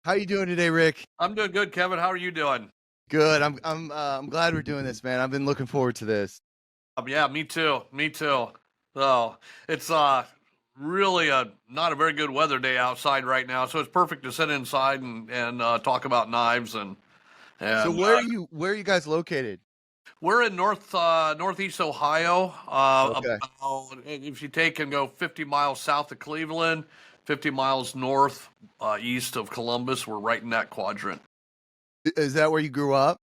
How you doing today, Rick? I'm doing good, Kevin. How are you doing? Good. I'm glad we're doing this, man. I've been looking forward to this. Yeah, me too. Me too. So it's really not a very good weather day outside right now, so it's perfect to sit inside and talk about knives So and where are you guys located? we're in northeast Ohio. Okay. If you take and go 50 miles south of Cleveland, 50 miles north east of Columbus, we're right in that quadrant. Is that where you grew up?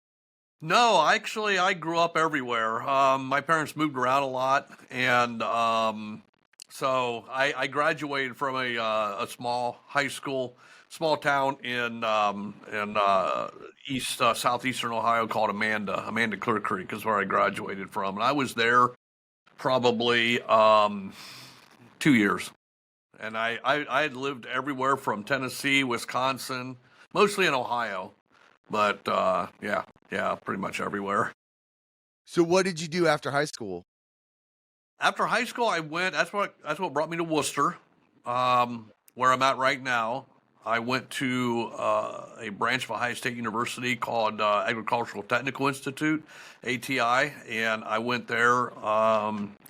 No, actually, I grew up everywhere. My parents moved around a lot, and so I graduated from a small high school, small town in east southeastern Ohio called Amanda Clear Creek is where I graduated from, and I was there probably 2 years, and I had lived everywhere from Tennessee, Wisconsin, mostly in Ohio, but yeah, pretty much everywhere. So what did you do after high school? After high school, I went. That's what brought me to Worcester, where I'm at right now. I went to a branch of Ohio State University called Agricultural Technical Institute, ATI, and I went there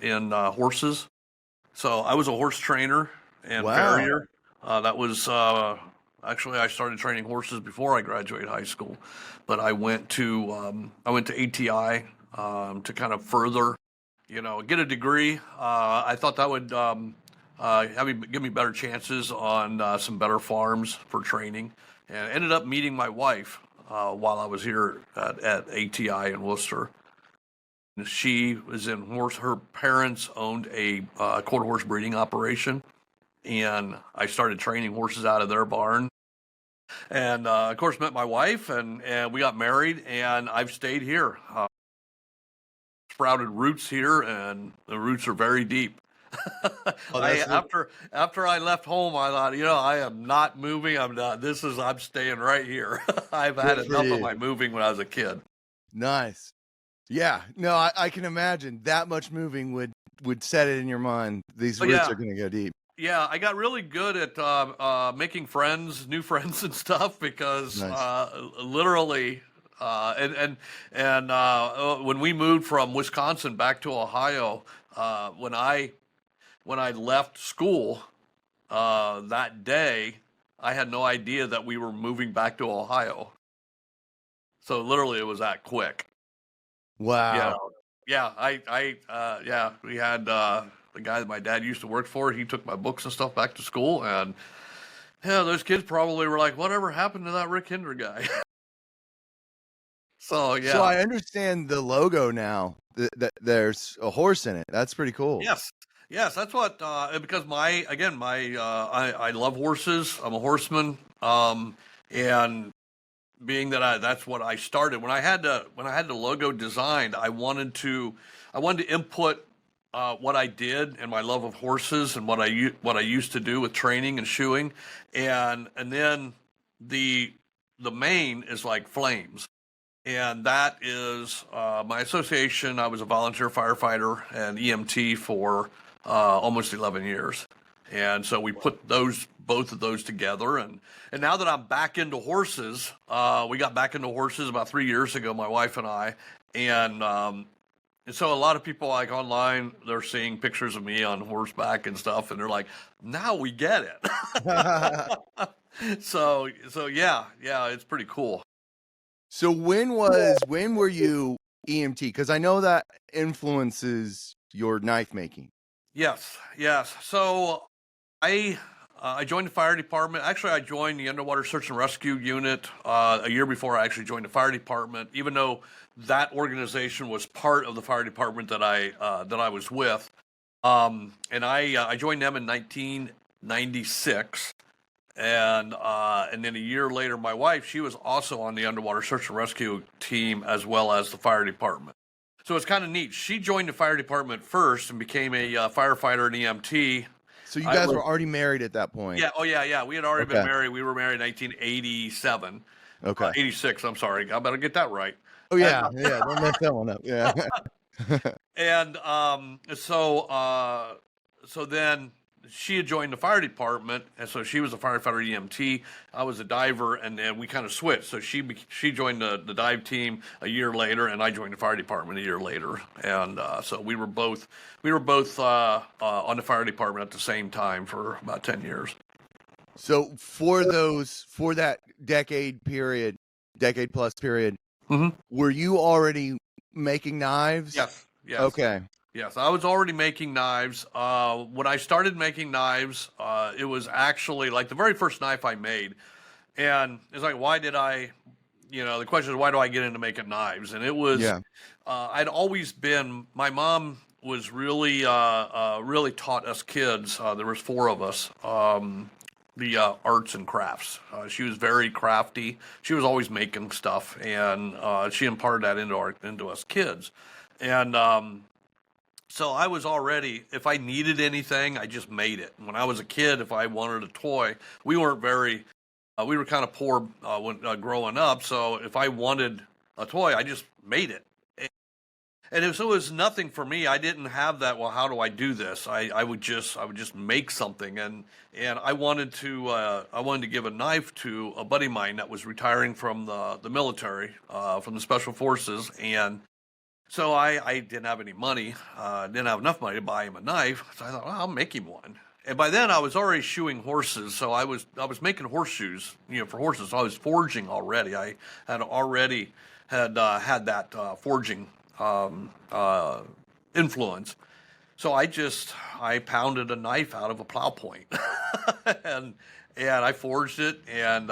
in horses. So I was a horse trainer and Wow. farrier. That was actually I started training horses before I graduated high school, but I went to ATI to kind of further, get a degree. I thought that would give me better chances on some better farms for training, and ended up meeting my wife while I was here at ATI in Worcester. She was in horse. Her parents owned a quarter horse breeding operation, and I started training horses out of their barn. And of course, met my wife, and we got married, and I've stayed here. Sprouted roots here, and the roots are very deep. Oh, I that's after I left home, I thought, I am not moving. I'm not. I'm staying right here. I've had good for enough of you. my moving when I was a kid. Nice. Yeah. No, I can imagine that much moving would set it in your mind. These But roots yeah, are gonna go deep. yeah, I got really good at making friends, new friends and stuff because Nice. literally, when we moved from Wisconsin back to Ohio, when I left school that day, I had no idea that we were moving back to Ohio. So literally, it was that quick. Yeah, Wow. yeah, yeah, we had the guy that my dad used to work for. He took my books and stuff back to school, and yeah, those kids probably were like, "Whatever happened to that Rick Hinderer guy?" So So yeah, I understand the logo now. That there's a horse in it. That's pretty cool. yes, yes, that's what. Because I love horses. I'm a horseman, and being that that's what I started when I had the logo designed, I wanted to input what I did and my love of horses and what I used to do with training and shoeing, and then the the main is like flames, and that is my association. I was a volunteer firefighter and EMT for almost 11 years. And so we put both of those together. And now that I'm back into horses, we got back into horses about 3 years ago, my wife and I. And so a lot of people like online, they're seeing pictures of me on horseback and stuff, and they're like, now we get it. So yeah, it's pretty cool. So when were you EMT? Because I know that influences your knife making. Yes, yes. So I joined the fire department. Actually, I joined the underwater search and rescue unit a year before I actually joined the fire department. Even though that organization was part of the fire department that I was with, and I joined them in 1996. And then a year later, my wife, she was also on the underwater search and rescue team as well as the fire department. So it's kind of neat. She joined the fire department first and became a firefighter and EMT. So you I guys was, were already married at that point. yeah, oh yeah, yeah. We had already been Okay. married. We were married in 1987, Okay. 86. I'm sorry, I better get that right. Oh And yeah, yeah. Don't mess that one up. Yeah. and so then she had joined the fire department, and so she was a firefighter EMT. I was a diver, and then we kind of switched. So she joined the dive team a year later, and I joined the fire department a year later. And so we were both on the fire department at the same time for about 10 years. So for that decade plus period, were you already making knives? Yes. Okay. Yes, I was already making knives. When I started making knives, it was actually like the very first knife I made. And it's like, why did I, the question is, why do I get into making knives? And it was, I'd always been, my mom was really taught us kids, there was 4 of us, the arts and crafts. She was very crafty. She was always making stuff, and she imparted that into us kids. And so I was already, if I needed anything, I just made it. When I was a kid, if I wanted a toy, we weren't very, we were kind of poor when growing up. So if I wanted a toy, I just made it. And it was nothing for me. I didn't have that. Well, how do I do this? I would just make something, and I wanted to give a knife to a buddy of mine that was retiring from the military, from the special forces, and so I didn't have any money, didn't have enough money to buy him a knife. So I thought, well, I'll make him one. And by then I was already shoeing horses, so I was making horseshoes, for horses. So I was forging already. I had already had that forging influence. So I pounded a knife out of a plow point, and I forged it and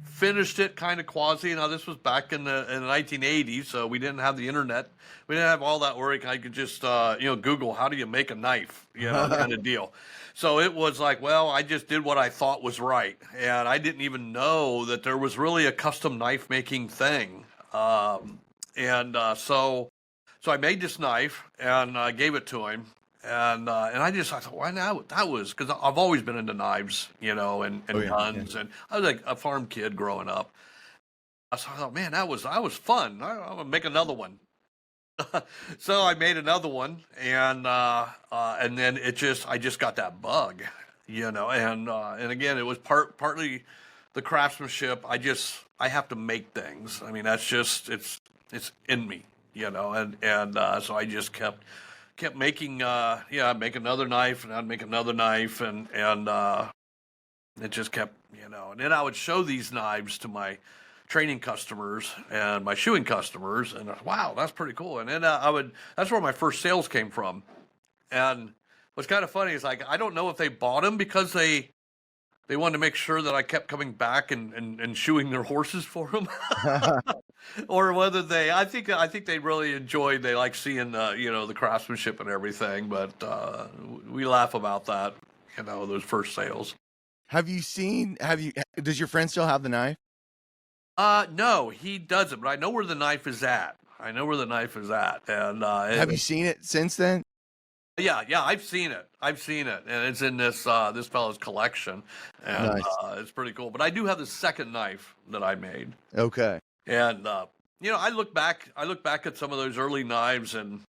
finished it kind of quasi. Now this was back in the 1980s, so we didn't have the internet. We didn't have all that work. I could just Google how do you make a knife, kind of deal. So it was like, well, I just did what I thought was right, and I didn't even know that there was really a custom knife making thing. So I made this knife and I gave it to him, and I thought, why now? That was because I've always been into knives, and guns, and I was like a farm kid growing up. So I thought, man, that was fun. I'm gonna make another one. So I made another one, and then I just got that bug, and again, it was partly the craftsmanship. I have to make things. I mean, that's just it's in me, and so I just kept making I'd make another knife, and I'd make another knife, and it just kept, and then I would show these knives to my training customers and my shoeing customers, and wow, that's pretty cool. And then that's where my first sales came from. And what's kind of funny is, like, I don't know if they bought them because they wanted to make sure that I kept coming back and shoeing their horses for them, or whether I think they really enjoyed. They like seeing the craftsmanship and everything. But we laugh about that, those first sales. Does your friend still have the knife? No, he doesn't. But I know where the knife is at. And have you seen it since then? Yeah, I've seen it, and it's in this fellow's collection, and Nice. It's pretty cool. But I do have the second knife that I made. Okay. And I look back at some of those early knives, and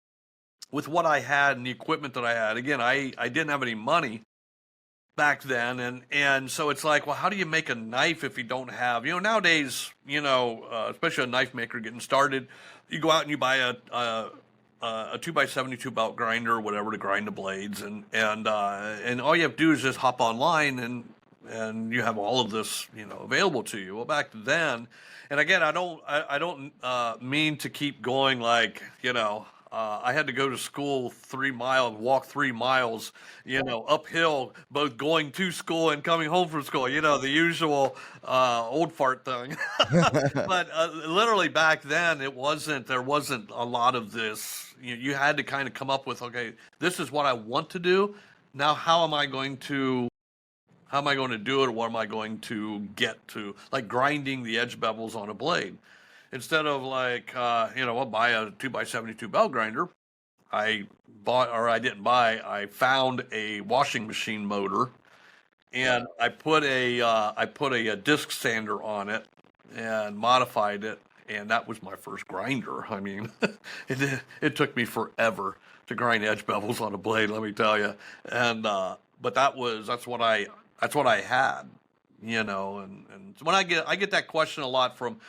with what I had and the equipment that I had. Again, I didn't have any money back then, and so it's like, well, how do you make a knife if you don't have, nowadays, especially a knife maker getting started, you go out and you buy a 2x72 belt grinder or whatever to grind the blades, and all you have to do is just hop online and you have all of this available to you. Well, back then, and again, I don't mean to keep going, like, I had to go to school 3 miles, walk 3 miles, uphill, both going to school and coming home from school, the usual old fart thing. But literally back then, there wasn't a lot of this. You had to kind of come up with, okay, this is what I want to do. Now, how am I going to do it? Or what am I going to get to? Like grinding the edge bevels on a blade. Instead of like, I'll buy a 2x72 belt grinder. I found a washing machine motor, and I put a disc sander on it and modified it, and that was my first grinder. I mean, it took me forever to grind edge bevels on a blade, let me tell you. And but that's what I had, and when I get that question a lot from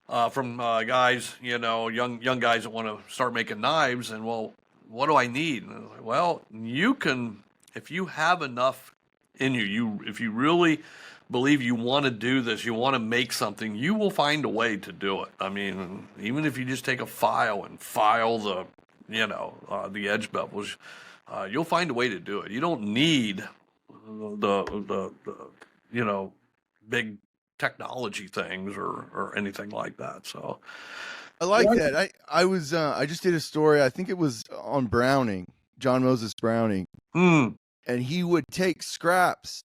guys, young guys that want to start making knives, and well, what do I need? And I was like, well, you can, if you have enough in you, if you really believe you want to do this, you want to make something, you will find a way to do it. I mean, even if you just take a file and file the edge bevels, you'll find a way to do it. You don't need the big technology things or anything like that. So I like that. I just did a story. I think it was on Browning, John Moses Browning, and he would take scraps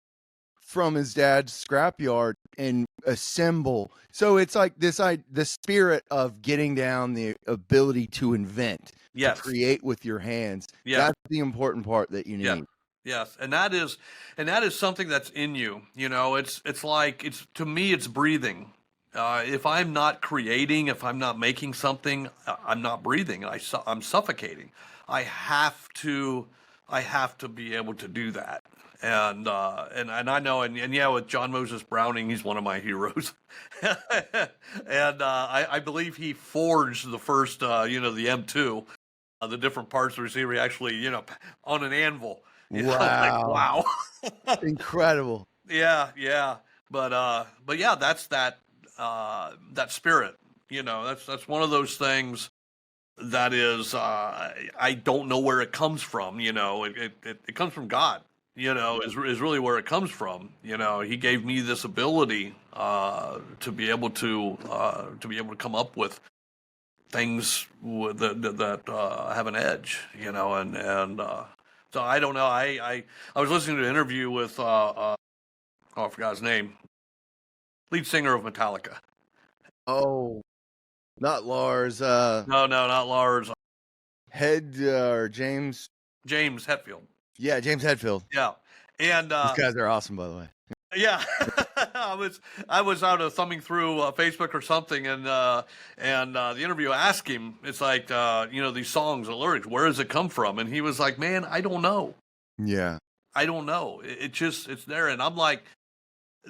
from his dad's scrapyard and assemble. So it's like the spirit of getting down, the ability to invent, yes, to create with your hands. Yes. That's the important part that you need. Yeah. Yes, and that is something that's in you. To me, it's breathing. If I'm not creating, if I'm not making something, I'm not breathing. I'm suffocating. I have to be able to do that. And I know, and yeah, with John Moses Browning, he's one of my heroes. And I believe he forged the first, the M2, the different parts of the receiver. He actually, on an anvil. Wow. Like, wow. Incredible. Yeah. But yeah, that's that spirit. That's one of those things that is, I don't know where it comes from. It comes from God. Is really where it comes from. He gave me this ability to be able to come up with things that have an edge. So I don't know. I was listening to an interview with I forgot his name, lead singer of Metallica. Oh, not Lars. No, not Lars. Or James Hetfield. Yeah, James Hetfield. Yeah, and these guys are awesome, by the way. Yeah, I was out thumbing through Facebook or something, and the interview asked him, it's like these songs and lyrics, where does it come from? And he was like, man, I don't know. Yeah, I don't know. It's there, and I'm like,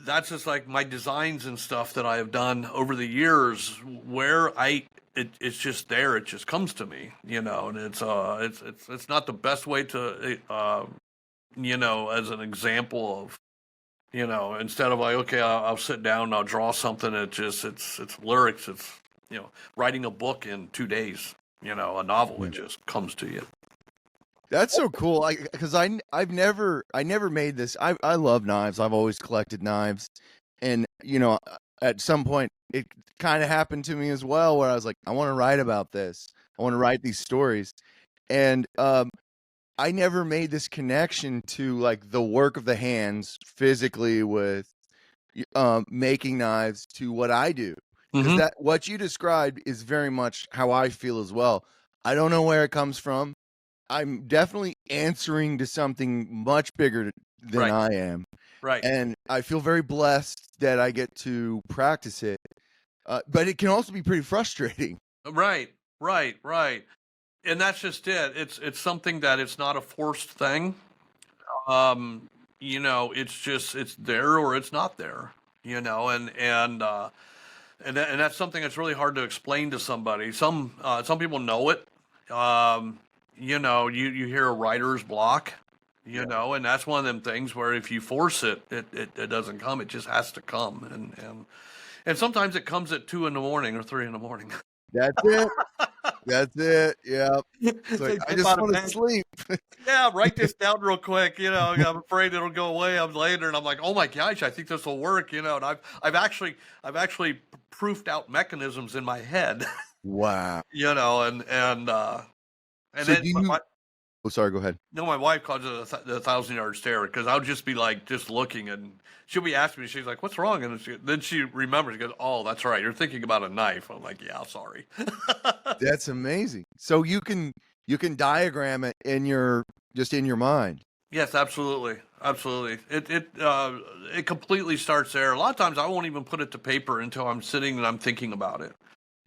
that's just like my designs and stuff that I have done over the years, where it's just there. It just comes to me, and it's not the best way to as an example of. Instead of like, okay, I'll sit down and I'll draw something. It's lyrics. It's, writing a book in 2 days, a novel, it just comes to you. That's so cool. Because I've never made this. I love knives. I've always collected knives. And, at some point it kind of happened to me as well, where I was like, I want to write about this. I want to write these stories. And, I never made this connection to like the work of the hands physically with making knives to what I do. Because that what you described is very much how I feel as well. I don't know where it comes from. I'm definitely answering to something much bigger than I am. Right. And I feel very blessed that I get to practice it. But it can also be pretty frustrating. Right. And that's just it. It's something that it's not a forced thing. It's there or it's not there. And that's something that's really hard to explain to somebody. Some people know it. You hear a writer's block. And that's one of them things where if you force it, it doesn't come. It just has to come. And sometimes it comes at 2 a.m. or 3 a.m. That's it. That's it. Yeah. Like, I just want to sleep. Yeah, write this down real quick. I'm afraid it'll go away. I'm later, and I'm like, oh my gosh, I think this will work. And I've actually proofed out mechanisms in my head. Wow. And So then sorry, go ahead. No, my wife calls it the 1,000-yard stare, because I'll just be like just looking, and she'll be asking me, she's like, what's wrong? And then she remembers, she goes, oh, that's right, you're thinking about a knife. I'm like, yeah, sorry. That's amazing. So you can diagram it in your mind. Yes, absolutely. It completely starts there. A lot of times I won't even put it to paper until I'm sitting and I'm thinking about it.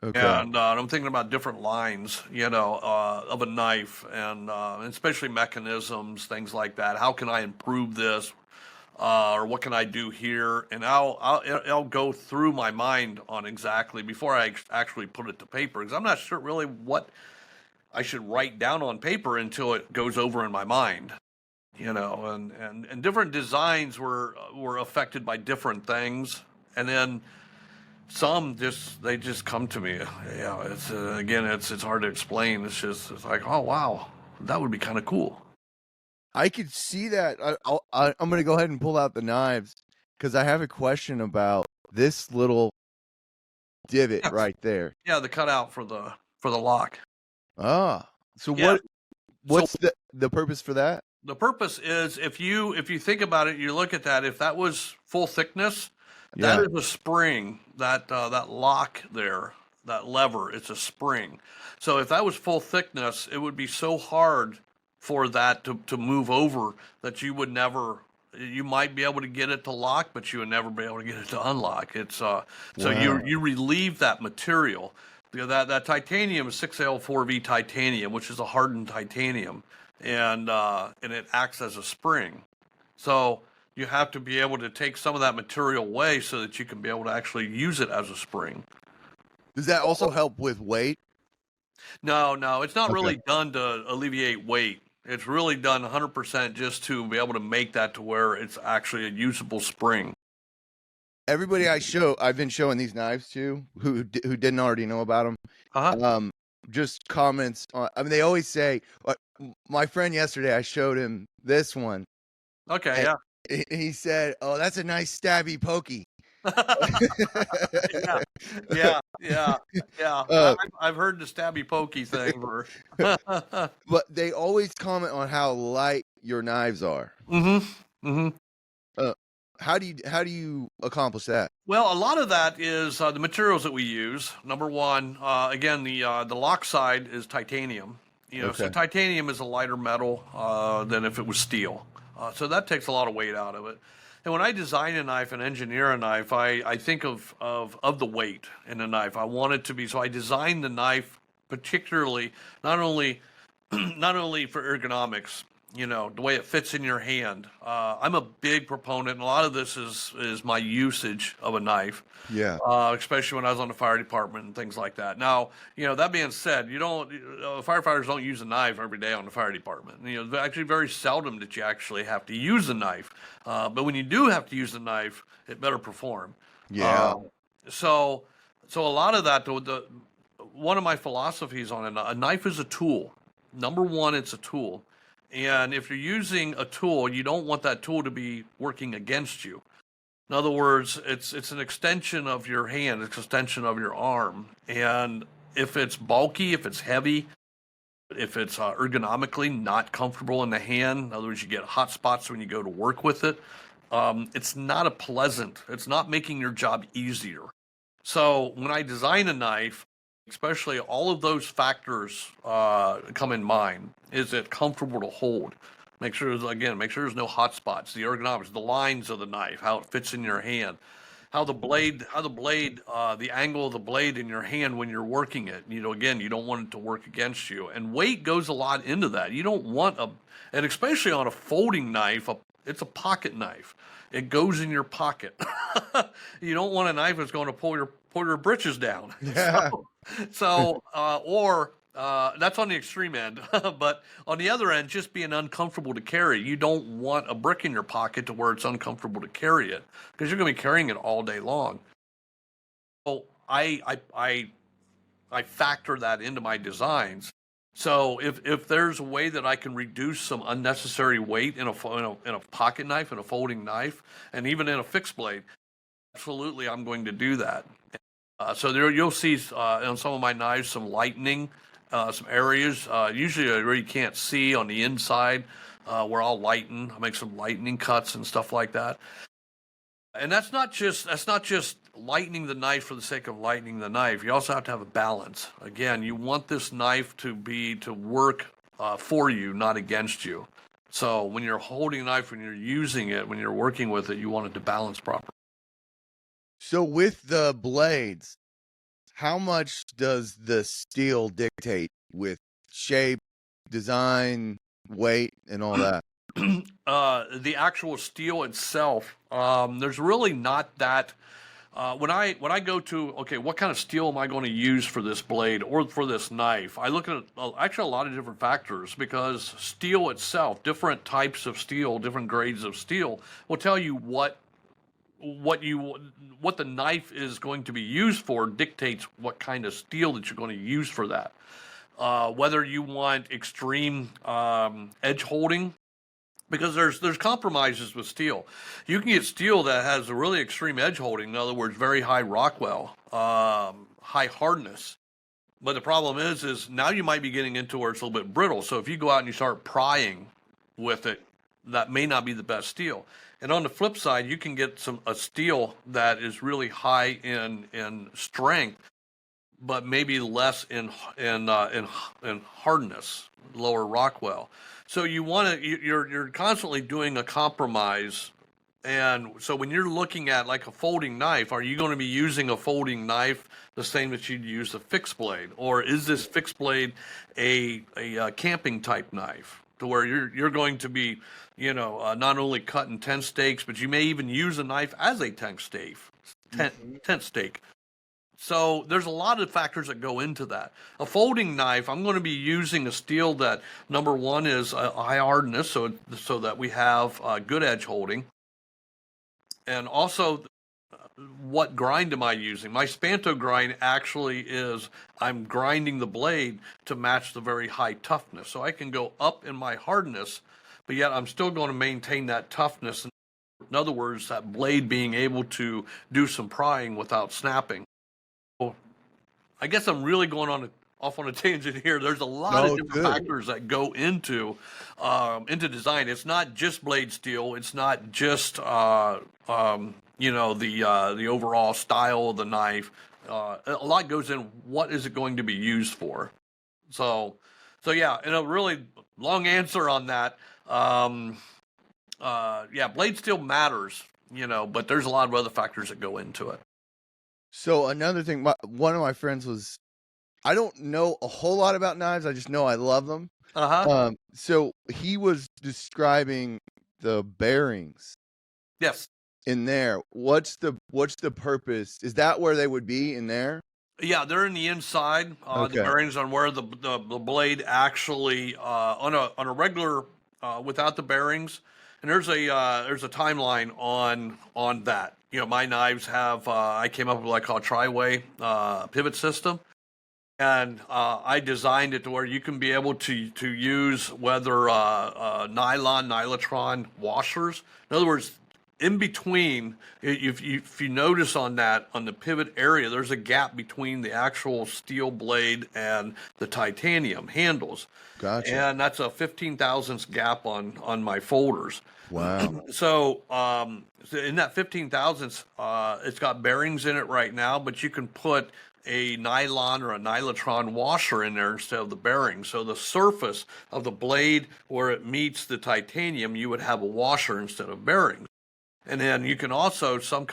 Okay. And I'm thinking about different lines, of a knife, and especially mechanisms, things like that. How can I improve this, or what can I do here? And I'll go through my mind on exactly before I actually put it to paper, because I'm not sure really what I should write down on paper until it goes over in my mind. And different designs were affected by different things, and then some just come to me. Yeah, it's again, it's hard to explain. It's like, oh wow, that would be kind of cool. I could see that. I'm going to go ahead and pull out the knives because I have a question about this little divot Yeah, right there. yeah, the cutout for the lock. Ah, so Yeah. So what's the purpose for that? the purpose is, if you think about it, you look at that. If that was full thickness, that Yeah. is a spring. That lock there, that lever, it's a spring. So if that was full thickness, it would be so hard for that to move over that you would never. You might be able to get it to lock, but you would never be able to get it to unlock. It's so you Wow. you relieve that material. That titanium is 6L4V titanium, which is a hardened titanium, and it acts as a spring. So you have to be able to take some of that material away so that you can be able to actually use it as a spring. Does that also help with weight? No, no, it's not Okay. really done to alleviate weight. It's really done 100% just to be able to make that to where it's actually a usable spring. Everybody I've been showing these knives to who didn't already know about them, Uh huh. just comments on. I mean, they always say. My friend yesterday, I showed him this one, Okay, and yeah. he said, "Oh, that's a nice stabby pokey." Yeah, yeah, yeah, yeah. uh, I've heard the stabby pokey thing. Or but they always comment on how light your knives are. mm-hmm. Mm-hmm. Uh, how do you accomplish that? Well, a lot of that is the materials that we use. Number one, again, the lock side is titanium. So Okay. titanium is a lighter metal than if it was steel. So that takes a lot of weight out of it. And when I design a knife and engineer a knife, I think of the weight in the knife. I want it to be, so I design the knife particularly not only not only for ergonomics, the way it fits in your hand. I'm a big proponent, and a lot of this is my usage of a knife, Yeah. especially when I was on the fire department and things like that. Now, that being said, firefighters don't use a knife every day on the fire department. It's actually very seldom that you actually have to use a knife. But when you do have to use a knife, it better perform. Yeah. Um, so, so a lot of that, one of my philosophies on a knife is a tool. Number one, it's a tool. And if you're using a tool, you don't want that tool to be working against you. In other words, it's an extension of your hand, it's an extension of your arm. And if it's bulky, if it's heavy, if it's ergonomically not comfortable in the hand, in other words, you get hot spots when you go to work with it, it's not it's not making your job easier. So when I design a knife, especially all of those factors come in mind. Is it comfortable to hold? Make sure there's no hot spots, the ergonomics, the lines of the knife, how it fits in your hand, the angle of the blade in your hand when you're working it. Again, you don't want it to work against you. And weight goes a lot into that. You don't want and especially on a folding knife, it's a pocket knife. It goes in your pocket. You don't want a knife that's going to pull your britches down. Yeah. Or that's on the extreme end. But on the other end, just being uncomfortable to carry. You don't want a brick in your pocket to where it's uncomfortable to carry it because you're going to be carrying it all day long. So I factor that into my designs. So if there's a way that I can reduce some unnecessary weight in a pocket knife, in a folding knife, and even in a fixed blade, absolutely I'm going to do that. So there you'll see on some of my knives some lightening, some areas usually where you can't see on the inside, where I'll lighten. I make some lightening cuts and stuff like that. And that's not just lightening the knife for the sake of lightening the knife. You also have to have a balance. Again, you want this knife to work for you, not against you. So when you're holding a knife, when you're using it, when you're working with it, you want it to balance properly. So with the blades, how much does the steel dictate with shape, design, weight, and all that? The actual steel itself, there's really not that. When I go to, okay, what kind of steel am I going to use for this blade or for this knife? I look at actually a lot of different factors, because steel itself, different types of steel, different grades of steel, will tell you what the knife is going to be used for. Dictates what kind of steel that you're going to use for that. Whether you want extreme edge holding, because there's compromises with steel. You can get steel that has a really extreme edge holding. In other words, very high Rockwell, high hardness. But the problem is now you might be getting into where it's a little bit brittle. So if you go out and you start prying with it, that may not be the best steel. And on the flip side, you can get a steel that is really high in strength, but maybe less in hardness, lower Rockwell. So you're constantly doing a compromise. And so when you're looking at like a folding knife, are you going to be using a folding knife the same that you'd use a fixed blade, or is this fixed blade a camping type knife, to where you're going to be, not only cutting tent stakes, but you may even use a knife as a tent stake. So there's a lot of factors that go into that. A folding knife, I'm going to be using a steel that, number one, is a high hardness, so that we have good edge holding. And also, what grind am I using? My Spanto grind actually is, I'm grinding the blade to match the very high toughness. So I can go up in my hardness, but yet I'm still going to maintain that toughness. In other words, that blade being able to do some prying without snapping. I guess I'm really going off on a tangent here. There's a lot of different factors that go into design. It's not just blade steel. It's not just the overall style of the knife. A lot goes in. What is it going to be used for? So yeah, and a really long answer on that. Blade steel matters, but there's a lot of other factors that go into it. So another thing, one of my friends was, I don't know a whole lot about knives. I just know I love them. So he was describing the bearings. Yes. In there, what's the purpose? Is that where they would be, in there? Yeah, they're in the inside. Okay. The bearings on where the blade actually on a regular without the bearings. And there's a timeline on that. My knives have I came up with what I call a tri-way pivot system, and I designed it to where you can be able to use whether nylon, nylotron washers. In other words, in between, if you notice on the pivot area, there's a gap between the actual steel blade and the titanium handles. Gotcha. And that's a 15 thousandths gap on my folders. Wow. So in that 15 thousandths, it's got bearings in it right now, but you can put a nylon or a nylotron washer in there instead of the bearing. So the surface of the blade where it meets the titanium, you would have a washer instead of bearings. And then you can also, some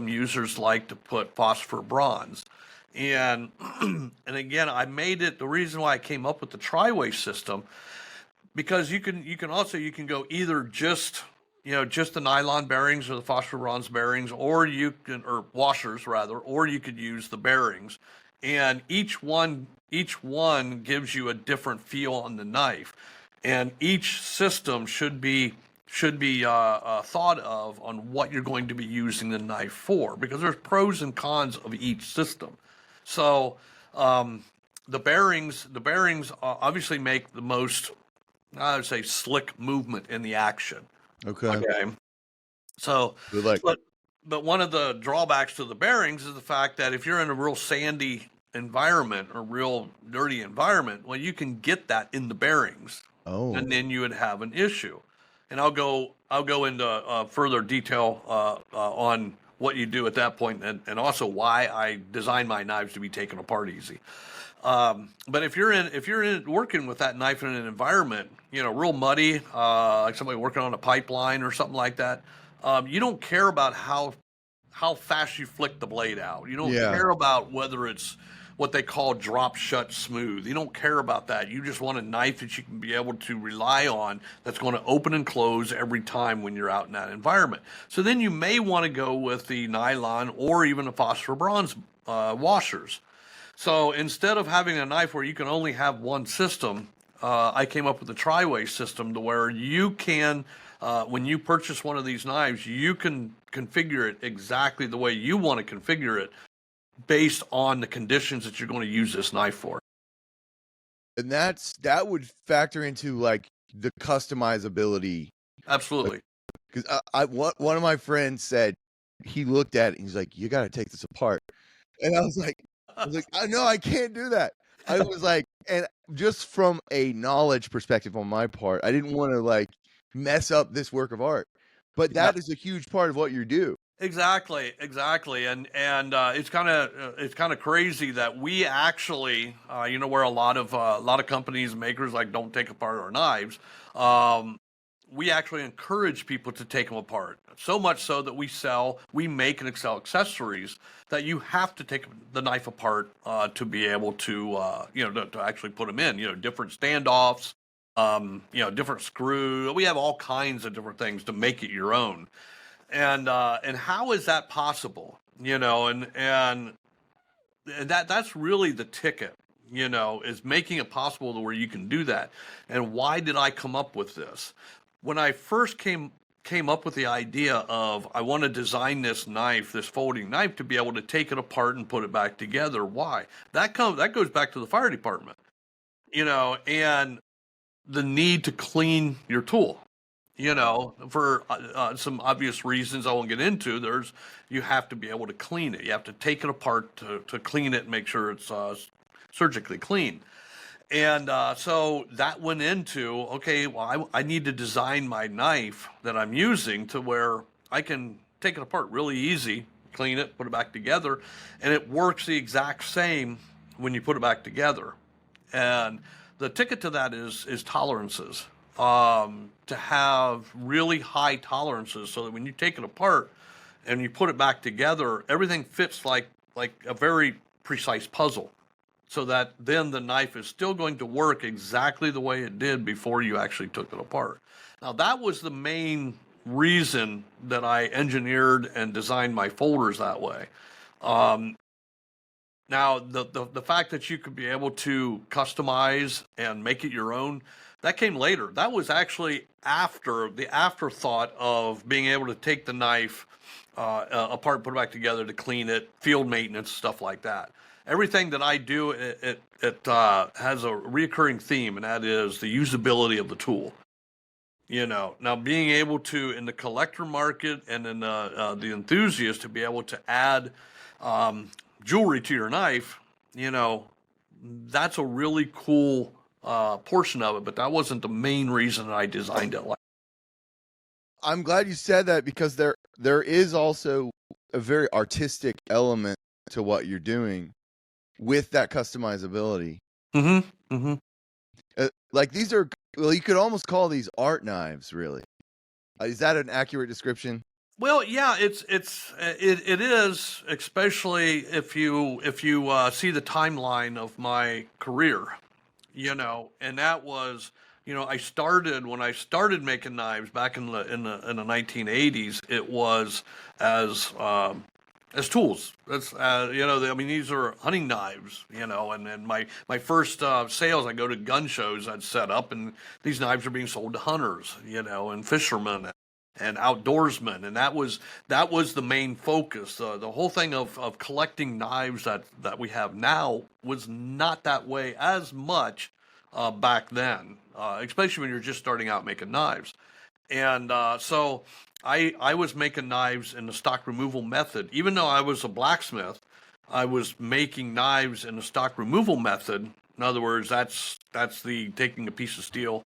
users like to put phosphor bronze. And and again, I made it, the reason why I came up with the tri-way system, because you can go either just the nylon bearings or the phosphor bronze bearings, or washers rather, or you could use the bearings. And each one gives you a different feel on the knife. And each system should be thought of on what you're going to be using the knife for, because there's pros and cons of each system. So the bearings obviously make the most, I would say, slick movement in the action. Okay. So, but one of the drawbacks to the bearings is the fact that if you're in a real sandy environment or real dirty environment, well, you can get that in the bearings. Oh. And then you would have an issue. And I'll go into further detail on what you do at that point, and also why I designed my knives to be taken apart easy. But if you're working with that knife in an environment, real muddy, like somebody working on a pipeline or something like that, you don't care about how how fast you flick the blade out. You don't Yeah. care about whether it's what they call drop shut smooth. You don't care about that. You just want a knife that you can be able to rely on that's going to open and close every time when you're out in that environment. So then you may want to go with the nylon or even the phosphor bronze washers. So instead of having a knife where you can only have one system, I came up with a tri-way system to where you can, when you purchase one of these knives, you can configure it exactly the way you want to configure it based on the conditions that you're going to use this knife for. And that would factor into like the customizability. Absolutely. Because one of my friends said he looked at it and he's like, "You got to take this apart," and I was like, "No, I can't do that." I was like, and just from a knowledge perspective on my part, I didn't want to like mess up this work of art, but Yeah. that is a huge part of what you do. Exactly, exactly, and it's kind of crazy that we actually, where a lot of companies makers like don't take apart our knives. We actually encourage people to take them apart. So much so that we make and sell accessories that you have to take the knife apart to be able to, to actually put them in. Different standoffs, different screw. We have all kinds of different things to make it your own. And how is that possible? And that's really the ticket. Is making it possible to where you can do that. And why did I come up with this? When I first came up with the idea of I want to design this knife, this folding knife, to be able to take it apart and put it back together. Why? That goes back to the fire department, and the need to clean your tool. For some obvious reasons I won't get into. You have to be able to clean it. You have to take it apart to clean it and make sure it's surgically clean. And so that went into, okay, well, I need to design my knife that I'm using to where I can take it apart really easy, clean it, put it back together, and it works the exact same when you put it back together. And the ticket to that is tolerances. To have really high tolerances so that when you take it apart and you put it back together, everything fits like a very precise puzzle, so that then the knife is still going to work exactly the way it did before you actually took it apart. Now, that was the main reason that I engineered and designed my folders that way. Now, the fact that you could be able to customize and make it your own, that came later. That was actually after the afterthought of being able to take the knife apart, put it back together to clean it, field maintenance, stuff like that. Everything that I do, it has a reoccurring theme, and that is the usability of the tool. Now being able to, in the collector market and in the enthusiast, to be able to add jewelry to your knife, that's a really cool portion of it. But that wasn't the main reason that I designed it. I'm glad you said that because there is also a very artistic element to what you're doing with that customizability. Mm-hmm. Mm-hmm. Like these are, well, you could almost call these art knives, really. Is that an accurate description? Well, yeah, it is, especially if you see the timeline of my career, and that was, I started when I started making knives back in the 1980s. It was as tools. That's I mean, these are hunting knives, and my first sales, I go to gun shows I'd set up, and these knives are being sold to hunters, and fishermen and outdoorsmen, and that was the main focus. The whole thing of collecting knives that we have now was not that way as much back then, especially when you're just starting out making knives. And so I was making knives in the stock removal method. Even though I was a blacksmith, I was making knives in the stock removal method. In other words, that's the taking a piece of steel,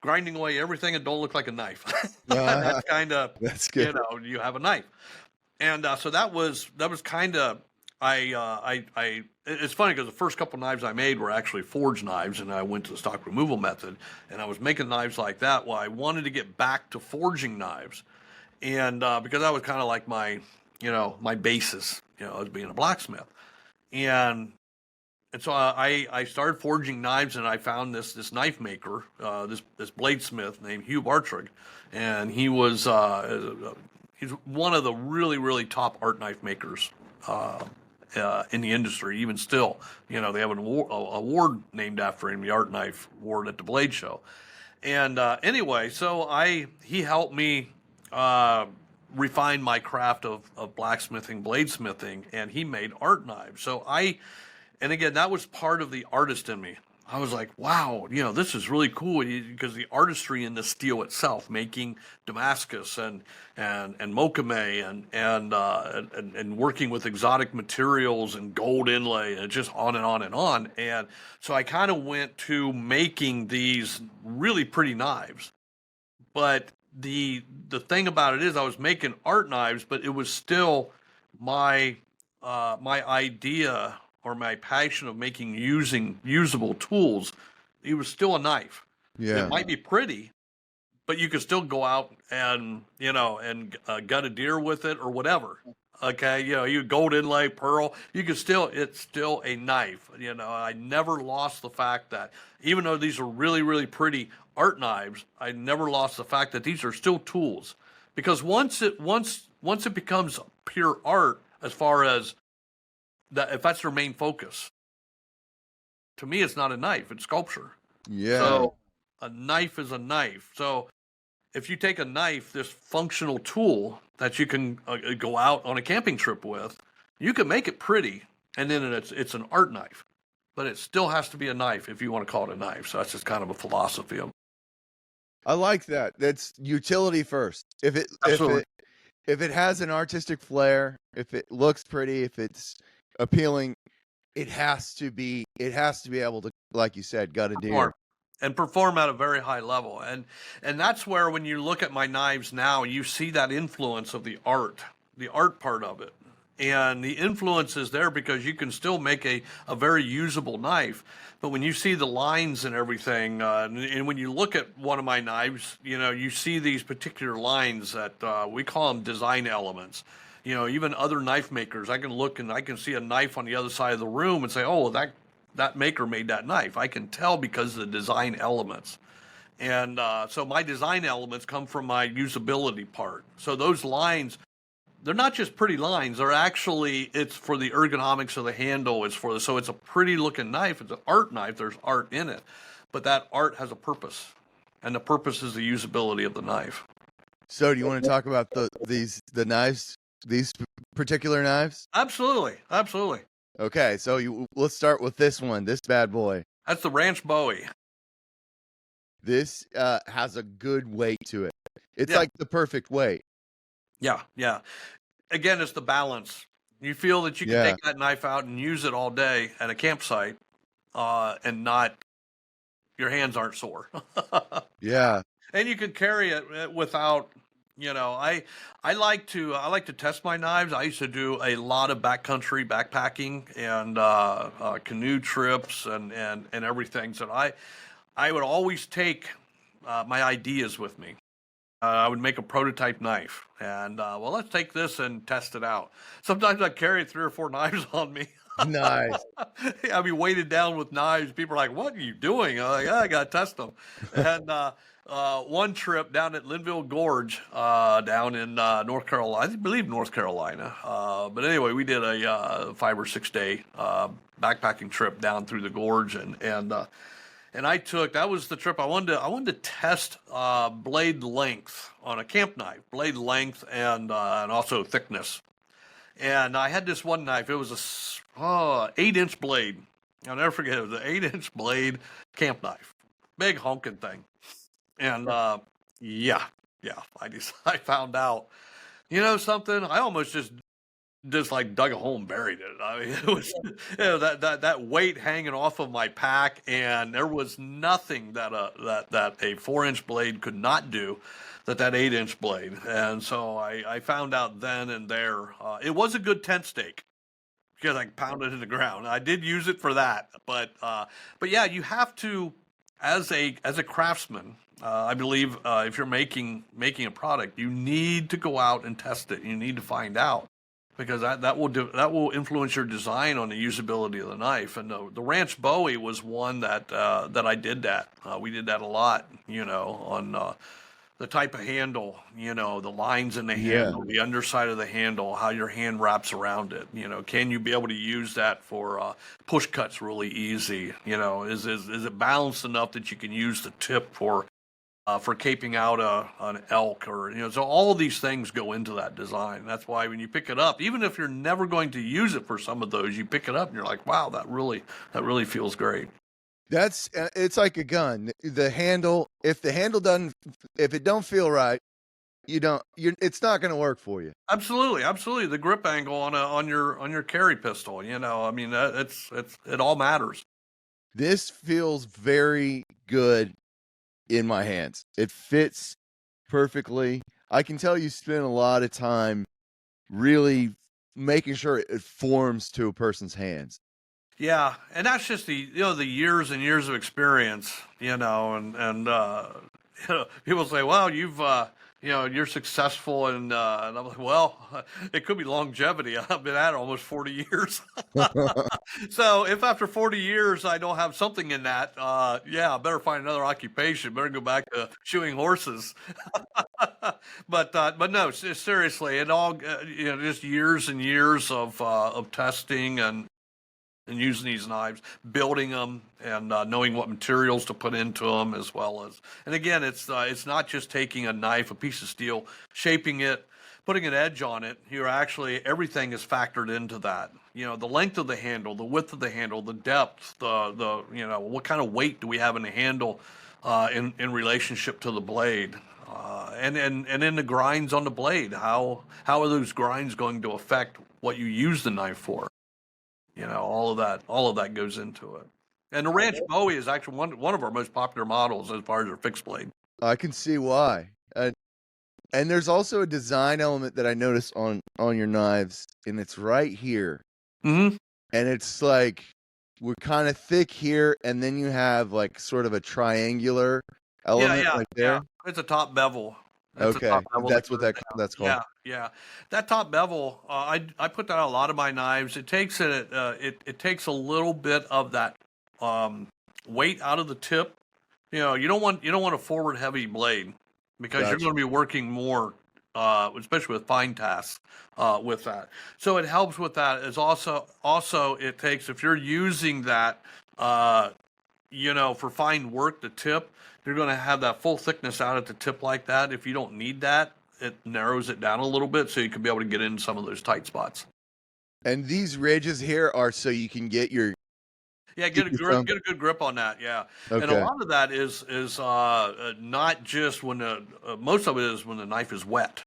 grinding away everything and don't look like a knife. That's kind of, That's good. you have a knife. And so that was kind of, it's funny because the first couple knives I made were actually forged knives, and I went to the stock removal method, and I was making knives like that. Well, I wanted to get back to forging knives, and because that was kind of like my my basis, as being a blacksmith. And so I started forging knives, and I found this knife maker, this bladesmith named Hugh Bartrig, and he's one of the really really top art knife makers in the industry. Even still, they have an award named after him, the Art Knife Award at the Blade Show. And anyway, so he helped me refine my craft of blacksmithing, bladesmithing, and he made art knives. And again, that was part of the artist in me. I was like, wow, this is really cool because the artistry in the steel itself, making Damascus and Mokame and working with exotic materials and gold inlay and just on and on and on. And so I kind of went to making these really pretty knives. But the thing about it is, I was making art knives, but it was still my my idea or my passion of making usable tools. It was still a knife. Yeah. It might be pretty, but you could still go out and gut a deer with it or whatever. Okay, you gold inlay, pearl. It's still a knife. I never lost the fact that even though these are really really pretty art knives, I never lost the fact that these are still tools. Because once it becomes pure art, as far as that, if that's their main focus, to me it's not a knife; it's sculpture. Yeah. So a knife is a knife. So if you take a knife, this functional tool that you can go out on a camping trip with, you can make it pretty, and then it's an art knife. But it still has to be a knife if you want to call it a knife. So that's just kind of a philosophy of. I like that. That's utility first. Absolutely. If it has an artistic flair, if it looks pretty, if it's appealing, it has to be able to, like you said, gut a deer. And perform at a very high level. And that's where, when you look at my knives now, you see that influence of the art part of it. And the influence is there because you can still make a very usable knife. But when you see the lines and everything, and when you look at one of my knives, you see these particular lines that we call them design elements. Even other knife makers, I can look and I can see a knife on the other side of the room and say, oh, that maker made that knife. I can tell because of the design elements. And so my design elements come from my usability part. So those lines, they're not just pretty lines. It's for the ergonomics of the handle. So it's a pretty looking knife. It's an art knife. There's art in it. But that art has a purpose. And the purpose is the usability of the knife. So do you want to talk about the knives, these particular knives? Absolutely. Absolutely. Okay, so let's start with this one, this bad boy. That's the Ranch Bowie. This has a good weight to it. It's like the perfect weight. Yeah, yeah. Again, it's the balance. You feel that you can take that knife out and use it all day at a campsite, and not, your hands aren't sore. Yeah. And you can carry it without, I like to test my knives. I used to do a lot of backcountry backpacking and canoe trips and everything. So I would always take my ideas with me. I would make a prototype knife, and let's take this and test it out. Sometimes I carry 3 or 4 knives on me. Nice. I'd be weighted down with knives. People are like, "What are you doing?" I'm like, I gotta test them. And one trip down at Linville Gorge, down in North Carolina, I believe North Carolina. But anyway, we did a 5 or 6 day backpacking trip down through the gorge, and that was the trip I wanted to test blade length on a camp knife, blade length and also thickness. And I had this one knife. It was a 8-inch blade. I'll never forget it. It was an 8-inch blade camp knife, big honking thing. And yeah, I found out. Something? I almost just like dug a hole and buried it. I mean, it was that weight hanging off of my pack, and there was nothing that a 4-inch blade could not do that 8-inch blade. And so I found out then and there. It was a good tent stake because I pounded it in the ground. I did use it for that, but yeah, you have to, as a craftsman. I believe if you're making a product, you need to go out and test it. You need to find out. because that will influence your design on the usability of the knife. And the Ranch Bowie was one that I did that. We did that a lot, on the type of handle, the lines in the Yeah. handle, the underside of the handle, how your hand wraps around it. Can you be able to use that for push cuts really easy? Is it balanced enough that you can use the tip for caping out an elk, or so all these things go into that design. That's why when you pick it up, even if you're never going to use it for some of those, you pick it up and you're like, wow, that really feels great. It's like a gun. The handle, if it don't feel right, it's not going to work for you. Absolutely, the grip angle on your carry pistol. I mean, it all matters. This feels very good in my hands. It fits perfectly. I can tell you spend a lot of time really making sure it forms to a person's hands. Yeah, and that's just the years and years of experience, and people say, well, you're successful, and I'm like, well, it could be longevity. I've been at it almost 40 years. So if after 40 years I don't have something in that, yeah, I better find another occupation. Better go back to shoeing horses. But no, seriously, it all, just years and years of testing and using these knives, building them, and knowing what materials to put into them, as well as, and again, it's not just taking a knife, a piece of steel, shaping it, putting an edge on it. You're actually, everything is factored into that. The length of the handle, the width of the handle, the depth, the what kind of weight do we have in the handle, in relationship to the blade. And then the grinds on the blade. How are those grinds going to affect what you use the knife for? All of that goes into it. And the Ranch Bowie is actually one of our most popular models as far as our fixed blade. I can see why. And there's also a design element that I noticed on your knives, and it's right here. Mm-hmm. And it's like we're kind of thick here, and then you have like sort of a triangular element right there. Yeah. It's a top bevel. Okay, that's what that's called. Yeah. That top bevel, I put that on a lot of my knives. It takes it takes a little bit of that weight out of the tip. You don't want a forward heavy blade, because you're Gotcha. going to be working more, especially with fine tasks, with that. So it helps with that. Is also it takes, if you're using that, for fine work, the tip, you're going to have that full thickness out at the tip like that. If you don't need that, it narrows it down a little bit so you can be able to get in some of those tight spots. And these ridges here are so you can get your Get a good grip on that. Yeah, and a okay. lot of that is not just when most of it is when the knife is wet.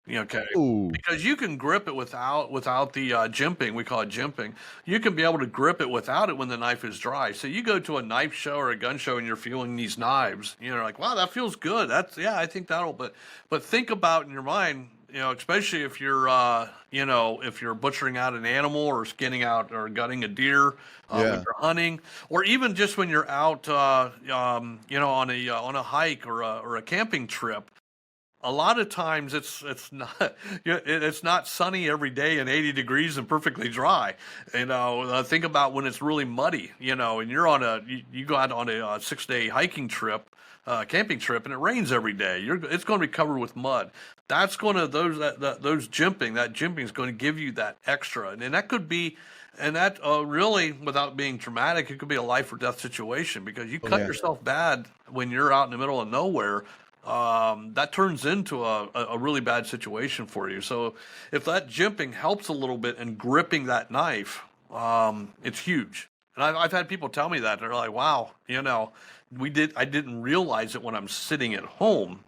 Okay, Ooh. because you can grip it without the jimping. We call it jimping. You can be able to grip it without it when the knife is dry. So you go to a knife show or a gun show and you're feeling these knives. You're like, wow, that feels good. I think that'll. But think about in your mind, especially if you're if you're butchering out an animal or skinning out or gutting a deer, when you're hunting, or even just when you're out, on a hike or a camping trip. A lot of times it's not it's not sunny every day and 80 degrees and perfectly dry. Think about when it's really muddy. And you're you go out on a 6-day hiking trip, camping trip, and it rains every day. It's going to be covered with mud. That's going to those jimping. That jimping is going to give you that extra, and that could be. And that really, without being dramatic, it could be a life or death situation, because you cut yourself bad when you're out in the middle of nowhere. That turns into a really bad situation for you. So if that jimping helps a little bit in gripping that knife, it's huge. And I've had people tell me that. They're like, wow, I didn't realize it when I'm sitting at home,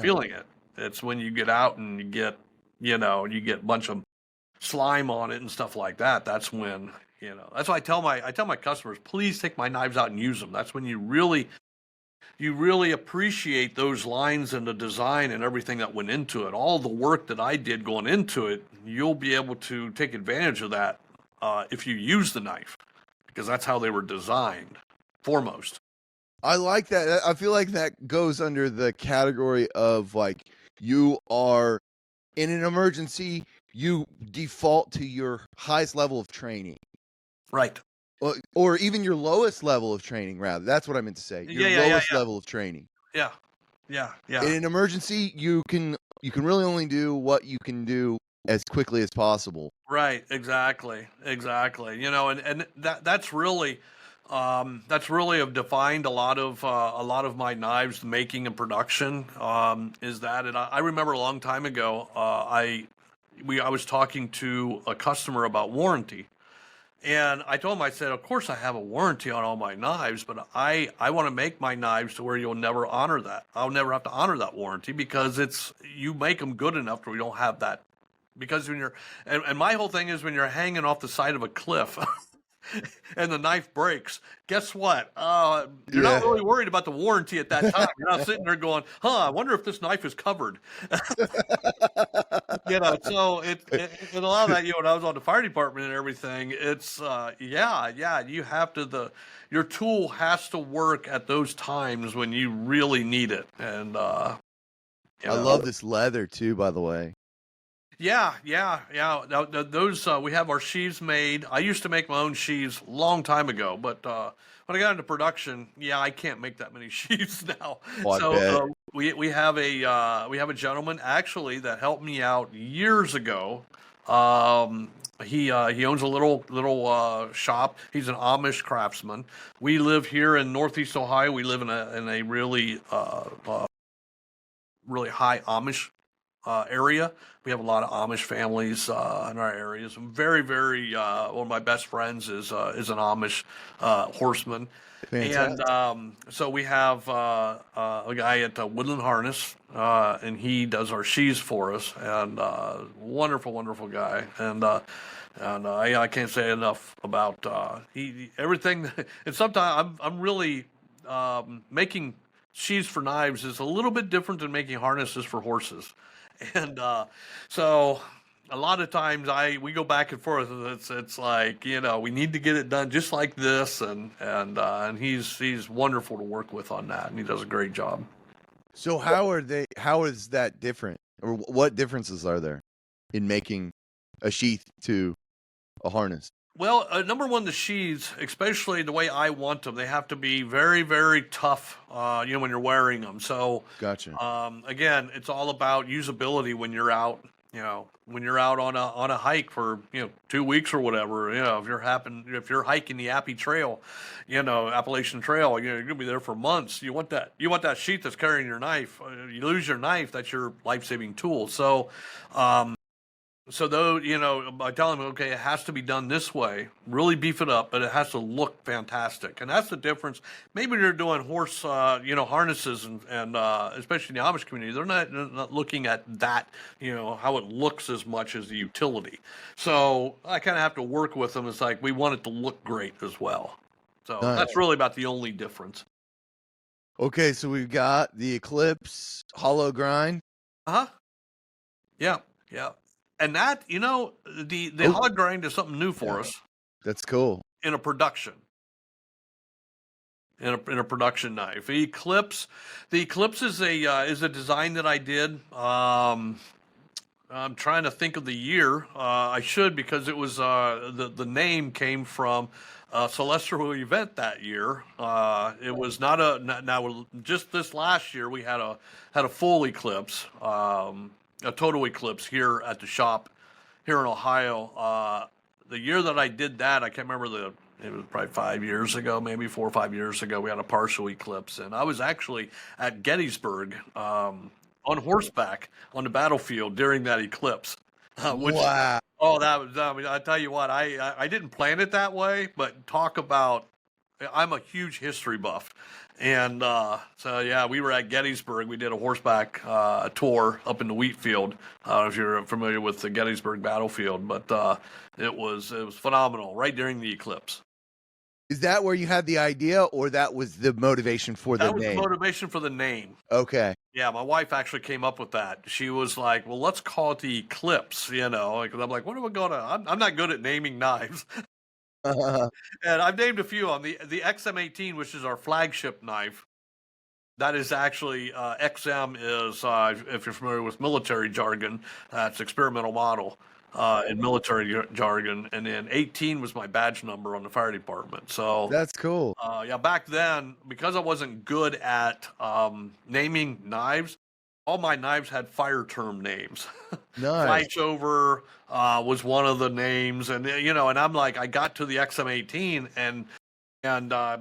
feeling it. It's when you get out and you get a bunch of slime on it and stuff like that. That's when, that's why I tell my customers, please take my knives out and use them. That's when you really appreciate those lines and the design and everything that went into it. All the work that I did going into it, you'll be able to take advantage of that if you use the knife, because that's how they were designed, foremost. I like that. I feel like that goes under the category of like, you are in an emergency, you default to your highest level of training, Right. or even your lowest level of training. Rather, that's what I meant to say. Your lowest level of training. Yeah. Yeah. Yeah. In an emergency, you can really only do what you can do as quickly as possible. Right, exactly, exactly. You know, and that's really have defined a lot of my knives making and production. Is that, and I remember a long time ago, I was talking to a customer about warranty, and I told him, I said, of course I have a warranty on all my knives, but I want to make my knives to where you'll never honor that. I'll never have to honor that warranty because you make them good enough where we don't have that. Because when you're, and my whole thing is when you're hanging off the side of a cliff and the knife breaks, guess what? You're not really worried about the warranty at that time. You're not sitting there going, I wonder if this knife is covered. So and a lot of that, when I was on the fire department and everything, it's, you have to, your tool has to work at those times when you really need it. And, I love this leather too, by the way. Yeah. Now, those we have our sheaths made. I used to make my own sheaths a long time ago, but when I got into production, I can't make that many sheaths now. So we have a gentleman actually that helped me out years ago. He owns a little shop. He's an Amish craftsman. We live here in Northeast Ohio. We live in a really really high Amish area. We have a lot of Amish families in our areas. Very, very. One of my best friends is an Amish horseman. Fantastic. And so we have a guy at Woodland Harness, and he does our sheaths for us. And wonderful, wonderful guy. And I can't say enough about everything. And sometimes I'm really making sheaths for knives is a little bit different than making harnesses for horses. And so a lot of times we go back and forth. It's like, we need to get it done just like this, and he's wonderful to work with on that, and he does a great job. So how is that different, or what differences are there in making a sheath to a harness? Well, number one, the sheaths, especially the way I want them, they have to be very, very tough, when you're wearing them. So, gotcha. Again, it's all about usability when you're out, when you're out on a hike for, 2 weeks or whatever, if you're hiking the Appalachian Trail, you're gonna be there for months. You want that sheath that's carrying your knife. You lose your knife, that's your life-saving tool. So, though, I tell them, okay, it has to be done this way, really beef it up, but it has to look fantastic. And that's the difference. Maybe they're doing horse, harnesses and especially in the Amish community, they're not looking at that, how it looks as much as the utility. So I kind of have to work with them. It's like, we want it to look great as well. So that's really about the only difference. Okay. So we've got the Eclipse hollow grind. Uh-huh. Yeah. Yeah. And that, the hog grind is something new for us. That's cool. In a production. In a production knife. The Eclipse is a design that I did. I'm trying to think of the year. I should, because it was the name came from a celestial event that year. It was not now just this last year we had a full eclipse. A total eclipse here at the shop here in Ohio. The year that I did that, I can't remember it was probably 5 years ago, maybe 4 or 5 years ago, we had a partial eclipse. And I was actually at Gettysburg on horseback on the battlefield during that eclipse. Wow. Oh, that was, I tell you what, I didn't plan it that way, but talk about, I'm a huge history buff. And we were at Gettysburg. We did a horseback tour up in the wheat field. I don't know if you're familiar with the Gettysburg battlefield, but it was phenomenal right during the eclipse. Is that where you had the idea, or that was the motivation for the name? That was the motivation for the name. Okay. Yeah, my wife actually came up with that. She was like, "Well, let's call it the Eclipse," because I'm like, "What am I going to?" I'm not good at naming knives. And I've named a few on the XM18, which is our flagship knife. That is actually XM is if you're familiar with military jargon, that's experimental model. in military jargon, and then 18 was my badge number on the fire department. So That's cool. yeah, back then, because I wasn't good at naming knives, all my knives had fire term names. Nice. Flashover was one of the names, and and I'm like, I got to the XM18, and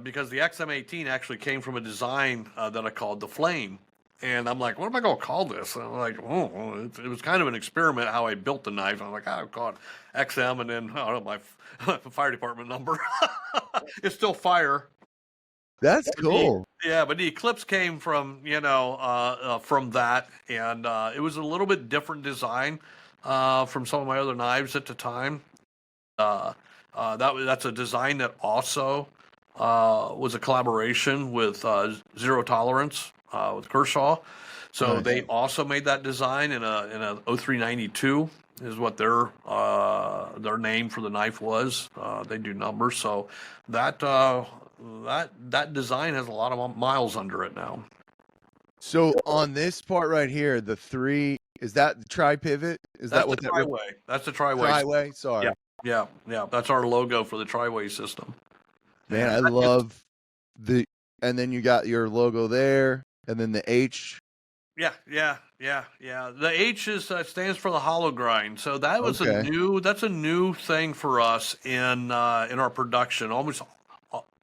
because the XM18 actually came from a design that I called the Flame. And I'm like, what am I going to call this? And I'm like, oh, it was kind of an experiment how I built the knife. I'm like, I'll call it XM, and then I don't know, my fire department number. It's still fire. That's cool. Yeah, but the Eclipse came from from that, and it was a little bit different design from some of my other knives at the time. Uh, that's a design that also was a collaboration with Zero Tolerance with Kershaw. So Nice. they also made that design in a 0392 is what their name for the knife was. They do numbers, so that that design has a lot of miles under it now. So on this part right here, the 3, is that the tri-pivot? Is That's that what the that Triway. That's the Triway. tri-way? Sorry. Yeah. That's our logo for the Triway system. Man, And I love and then you got your logo there, and then the H. Yeah. The H stands for the hollow grind. So that was Okay. that's a new thing for us in our production. Almost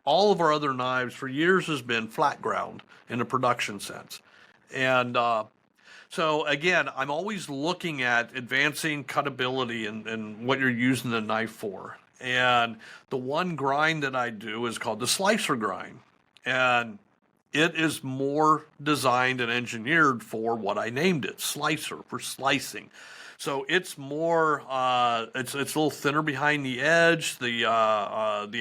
all of our other knives for years has been flat ground in a production sense, and so again, I'm always looking at advancing cutability and what you're using the knife for. And the one grind that I do is called the slicer grind, and it is more designed and engineered for what I named it, slicer, for slicing. So it's more, it's a little thinner behind the edge. The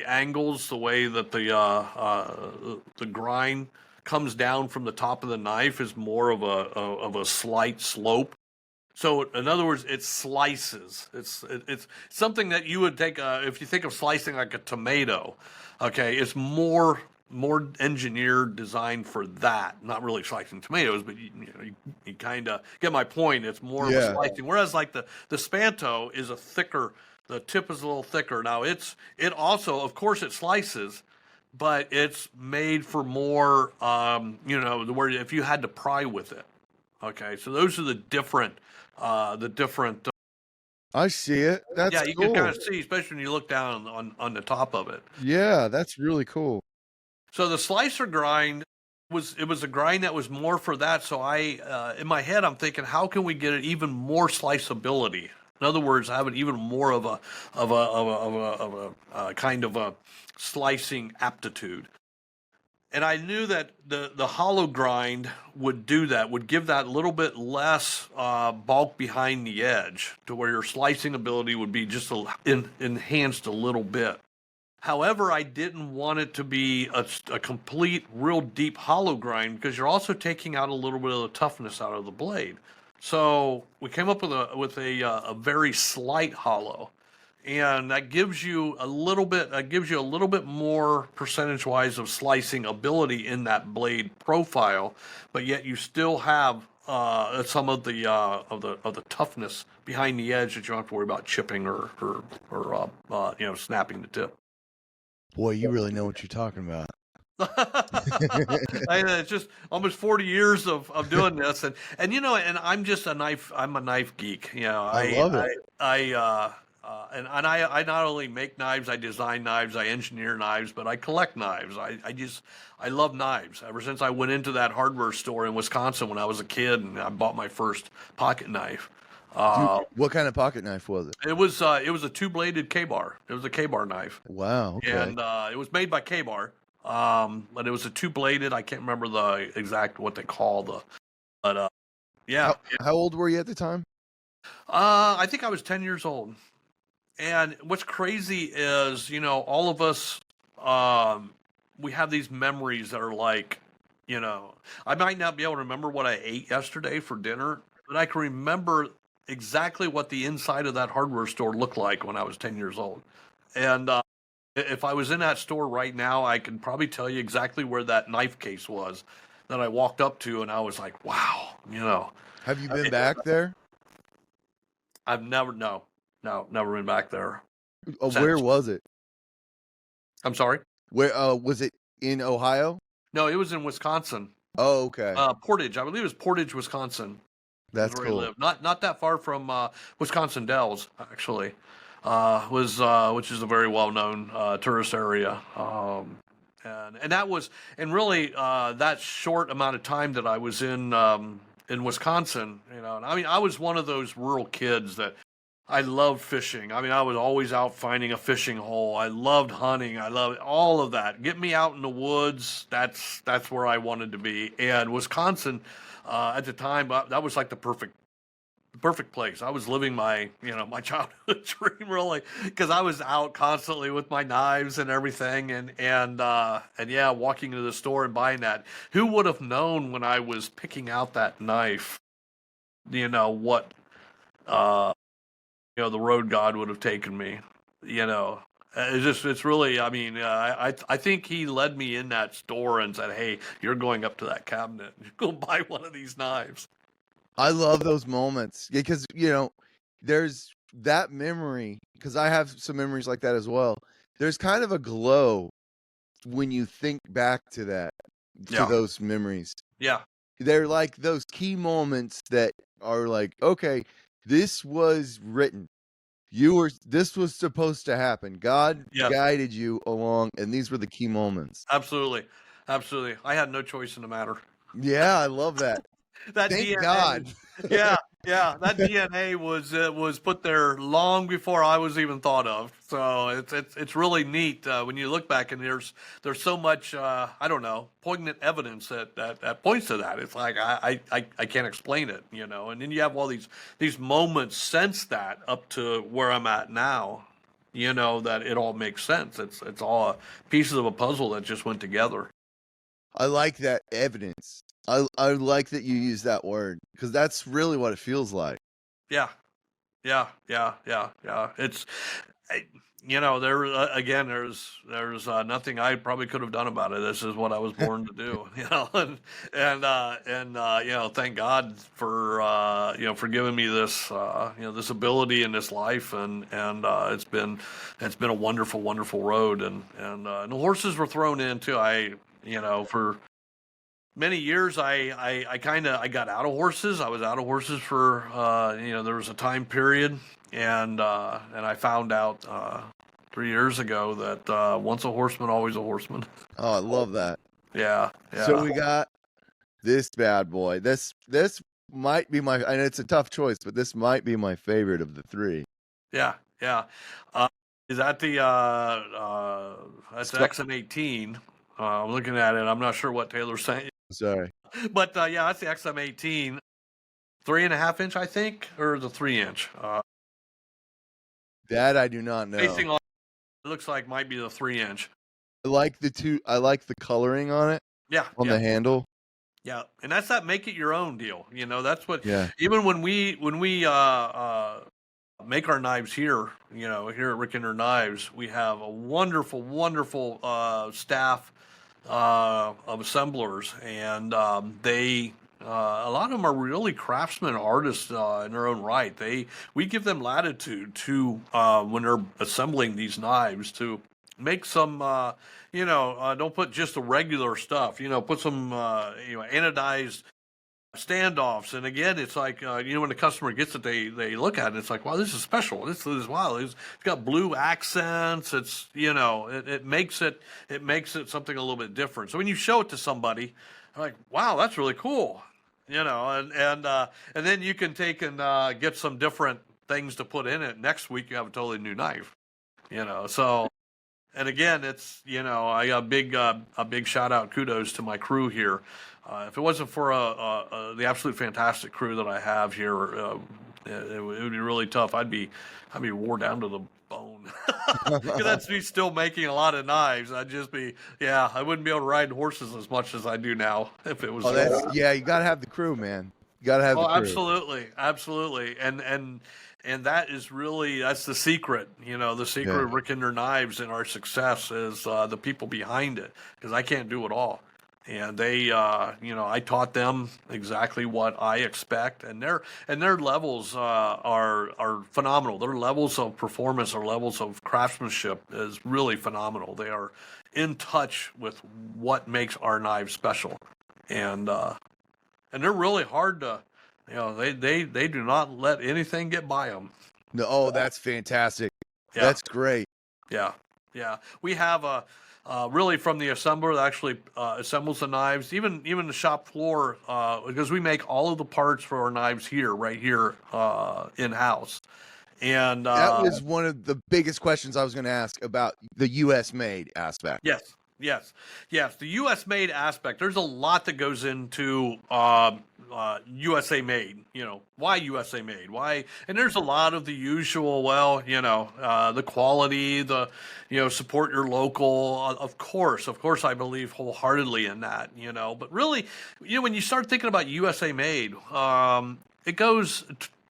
angles, the way that the grind comes down from the top of the knife is more of a slight slope. So in other words, it slices. It's something that you would take if you think of slicing like a tomato. Okay, it's more engineered, designed for that. Not really slicing tomatoes, but you kind of get my point. It's more of a slicing. Whereas like the Spanto is a thicker. The tip is a little thicker. Now it also, of course, it slices, but it's made for more. Where if you had to pry with it. Okay, so those are the different. I see it. That's Yeah, you cool. can kind of see, especially when you look down on the top of it. Yeah, that's really cool. So the slicer grind was a grind that was more for that. So I in my head I'm thinking, how can we get it even more sliceability? In other words, have it even more of a kind of a slicing aptitude. And I knew that the hollow grind would do that, would give that little bit less bulk behind the edge to where your slicing ability would be just enhanced a little bit. However, I didn't want it to be a complete, real deep hollow grind because you're also taking out a little bit of the toughness out of the blade. So we came up with a very slight hollow, and that gives you a little bit more percentage wise of slicing ability in that blade profile, but yet you still have some of the toughness behind the edge that you don't have to worry about chipping or snapping the tip. Boy, you really know what you're talking about. It's just almost 40 years of doing this, and and I'm a knife geek. I love it. I not only make knives, I design knives, I engineer knives, but I collect knives. I love knives. Ever since I went into that hardware store in Wisconsin when I was a kid, and I bought my first pocket knife. Dude, what kind of pocket knife was it? It was a two-bladed K-bar. It was a K-bar knife. Wow. Okay. And it was made by K-bar, but it was a two-bladed. I can't remember the exact what they call but yeah. How old were you at the time? I think I was 10 years old. And what's crazy is, all of us, we have these memories that are like, I might not be able to remember what I ate yesterday for dinner, but I can remember exactly what the inside of that hardware store looked like when I was 10 years old. And if I was in that store right now, I can probably tell you exactly where that knife case was that I walked up to, and I was like, wow, Have you been back there? I've never, no, no, never been back there Where since. was it? I'm sorry. Where was it in Ohio? No, it was in Wisconsin. Oh, okay. Portage, I believe it was Portage, Wisconsin. Is That's where he cool. lived. Not that far from Wisconsin Dells, actually. Which is a very well known tourist area. And that was and really that short amount of time that I was in Wisconsin, and I mean I was one of those rural kids that I loved fishing. I mean, I was always out finding a fishing hole. I loved hunting. I loved all of that. Get me out in the woods. That's where I wanted to be. And Wisconsin, at the time, that was like the perfect place. I was living my childhood dream really, because I was out constantly with my knives and everything, and yeah, walking into the store and buying that. Who would have known when I was picking out that knife? What uh, the road God would have taken me. You know, it's really. I mean, I think He led me in that store and said, "Hey, you're going up to that cabinet. Go buy one of these knives." I love those moments because there's that memory because I have some memories like that as well. There's kind of a glow when you think back to Yeah, those memories. yeah, They're like those key moments that are like, okay, this was written. This was supposed to happen. God yeah. guided you along, and these were the key moments. Absolutely, absolutely. I had no choice in the matter. Yeah, I love that. That Thank DNA, God. yeah, yeah, that DNA was put there long before I was even thought of. So it's really neat when you look back and there's so much I don't know poignant evidence that points to that. It's like I can't explain it, And then you have all these moments since that up to where I'm at now, that it all makes sense. It's all pieces of a puzzle that just went together. I like that evidence. I like that you use that word because that's really what it feels like. Yeah, yeah, yeah, yeah, yeah. I- there again. There's nothing I probably could have done about it. This is what I was born to do, thank God for for giving me this this ability in this life, and it's been a wonderful, wonderful road, and the horses were thrown in too. For many years I kind of I got out of horses. I was out of horses for there was a time period, and I found out 3 years ago that once a horseman always a horseman. Oh, I love that. Yeah, So yeah, we got this bad boy. This might be my. I know it's a tough choice, but this might be my favorite of the three. yeah, yeah. Is that that's the So, XM18? I'm looking at it. I'm not sure what Taylor's saying, sorry, but yeah, that's the XM18, 3.5 inch, I think, or the 3 inch. that I do not know. Facing on, it looks like might be the 3 inch. I like the two. I like the coloring on it Yeah, on yeah, the handle. yeah, and that's that make it your own deal. That's what. Yeah, Even when we make our knives here, here at Rick Hinderer Knives, we have a wonderful, wonderful staff of assemblers, and they. A lot of them are really craftsmen, artists in their own right. We give them latitude to when they're assembling these knives to make some don't put just the regular stuff, put some anodized standoffs. And again, it's like when the customer gets it, they look at it, it's like, wow, this is special. This is wow, it's got blue accents. It's it makes it something a little bit different. So when you show it to somebody, they're like, wow, that's really cool. And then you can take and get some different things to put in it. Next week you have a totally new knife. So. And again, it's I got a big shout out, kudos to my crew here. If it wasn't for the absolute fantastic crew that I have here, it would be really tough. I'd be wore down to the bone because that's me still making a lot of knives. I wouldn't be able to ride horses as much as I do now if it was. Oh, yeah. You gotta have the crew, man. You gotta have the crew. Absolutely, absolutely, and that is really that's the secret. The secret of Rick Hinderer Knives and our success is the people behind it, because I can't do it all. And they, I taught them exactly what I expect, and their levels are phenomenal. Their levels of performance, or levels of craftsmanship, is really phenomenal. They are in touch with what makes our knives special, and they're really hard to, they do not let anything get by them. No, oh, that's fantastic. Yeah. That's great. Yeah, yeah. We have a really, from the assembler that actually assembles the knives, even the shop floor, because we make all of the parts for our knives here, right here, in house. And That was one of the biggest questions I was going to ask about the U.S. made aspect. yes, yes, yes. The U.S. made aspect. There's a lot that goes into USA made. Why USA made? Why? And there's a lot of the usual. Well, the quality, support your local. Of course, I believe wholeheartedly in that. But really, when you start thinking about USA made, it goes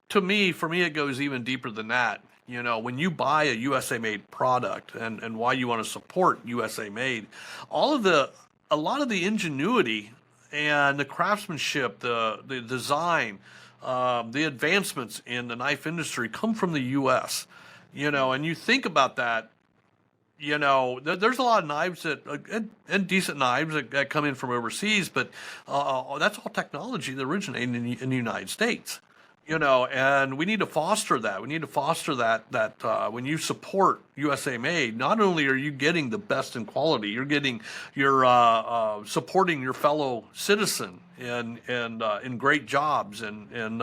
to me. For me, it goes even deeper than that. When you buy a USA made product, and why you want to support USA made, a lot of the ingenuity and the craftsmanship, the design, the advancements in the knife industry come from the U.S. And you think about that. There's a lot of knives and decent knives that come in from overseas, but that's all technology that originated in the United States. And we need to foster that. We need to foster that when you support USA Made, not only are you getting the best in quality, you're supporting your fellow citizen in great jobs and in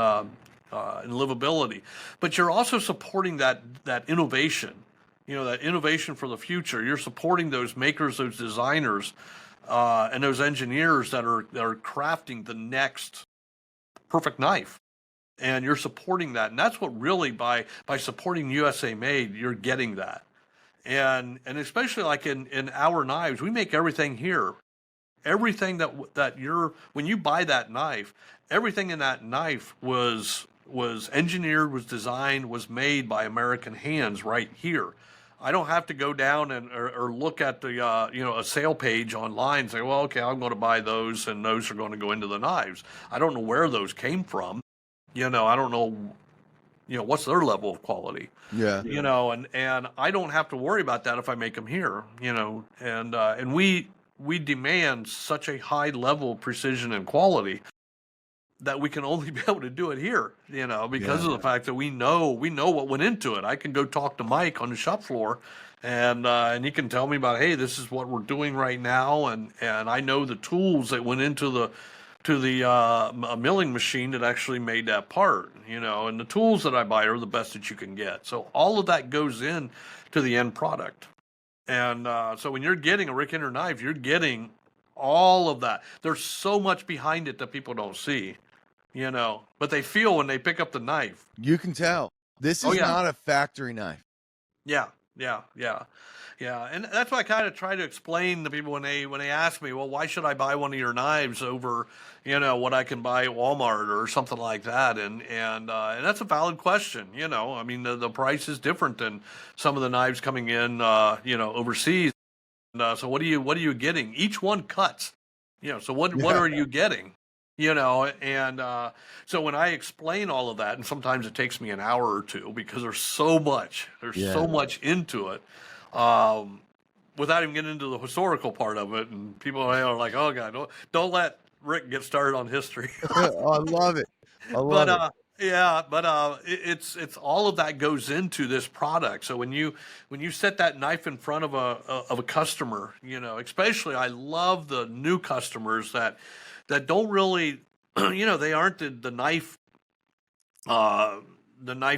livability, but you're also supporting that innovation. That innovation for the future. You're supporting those makers, those designers, and those engineers that are crafting the next perfect knife. And you're supporting that, and that's what really, by supporting USA Made, you're getting that. And especially like in our knives, we make everything here. Everything that when you buy that knife, everything in that knife was engineered, was designed, was made by American hands right here. I don't have to go down or look at the a sale page online and say, well, okay, I'm going to buy those, and those are going to go into the knives. I don't know where those came from. I don't know, what's their level of quality. Yeah. And I don't have to worry about that if I make them here. And we demand such a high level of precision and quality that we can only be able to do it here. Because of the fact that we know what went into it. I can go talk to Mike on the shop floor, and he can tell me about, hey, this is what we're doing right now, and I know the tools that went into the milling machine that actually made that part, and the tools that I buy are the best that you can get. So all of that goes in to the end product. And so when you're getting a Rick Hinderer knife, you're getting all of that. There's so much behind it that people don't see, but they feel when they pick up the knife. You can tell. This is not a factory knife. Yeah. And that's why I kind of try to explain to people when they ask me, well, why should I buy one of your knives over, what I can buy at Walmart or something like that? And that's a valid question. I mean, the price is different than some of the knives coming in, overseas. And, so what are you getting? Each one cuts, so what are you getting? So when I explain all of that, and sometimes it takes me an hour or two because there's so much into it, without even getting into the historical part of it, and people are like, oh God, don't let Rick get started on history. Oh, I love it. It's all of that goes into this product. So when you set that knife in front of a customer, especially I love the new customers that don't really, they aren't the knife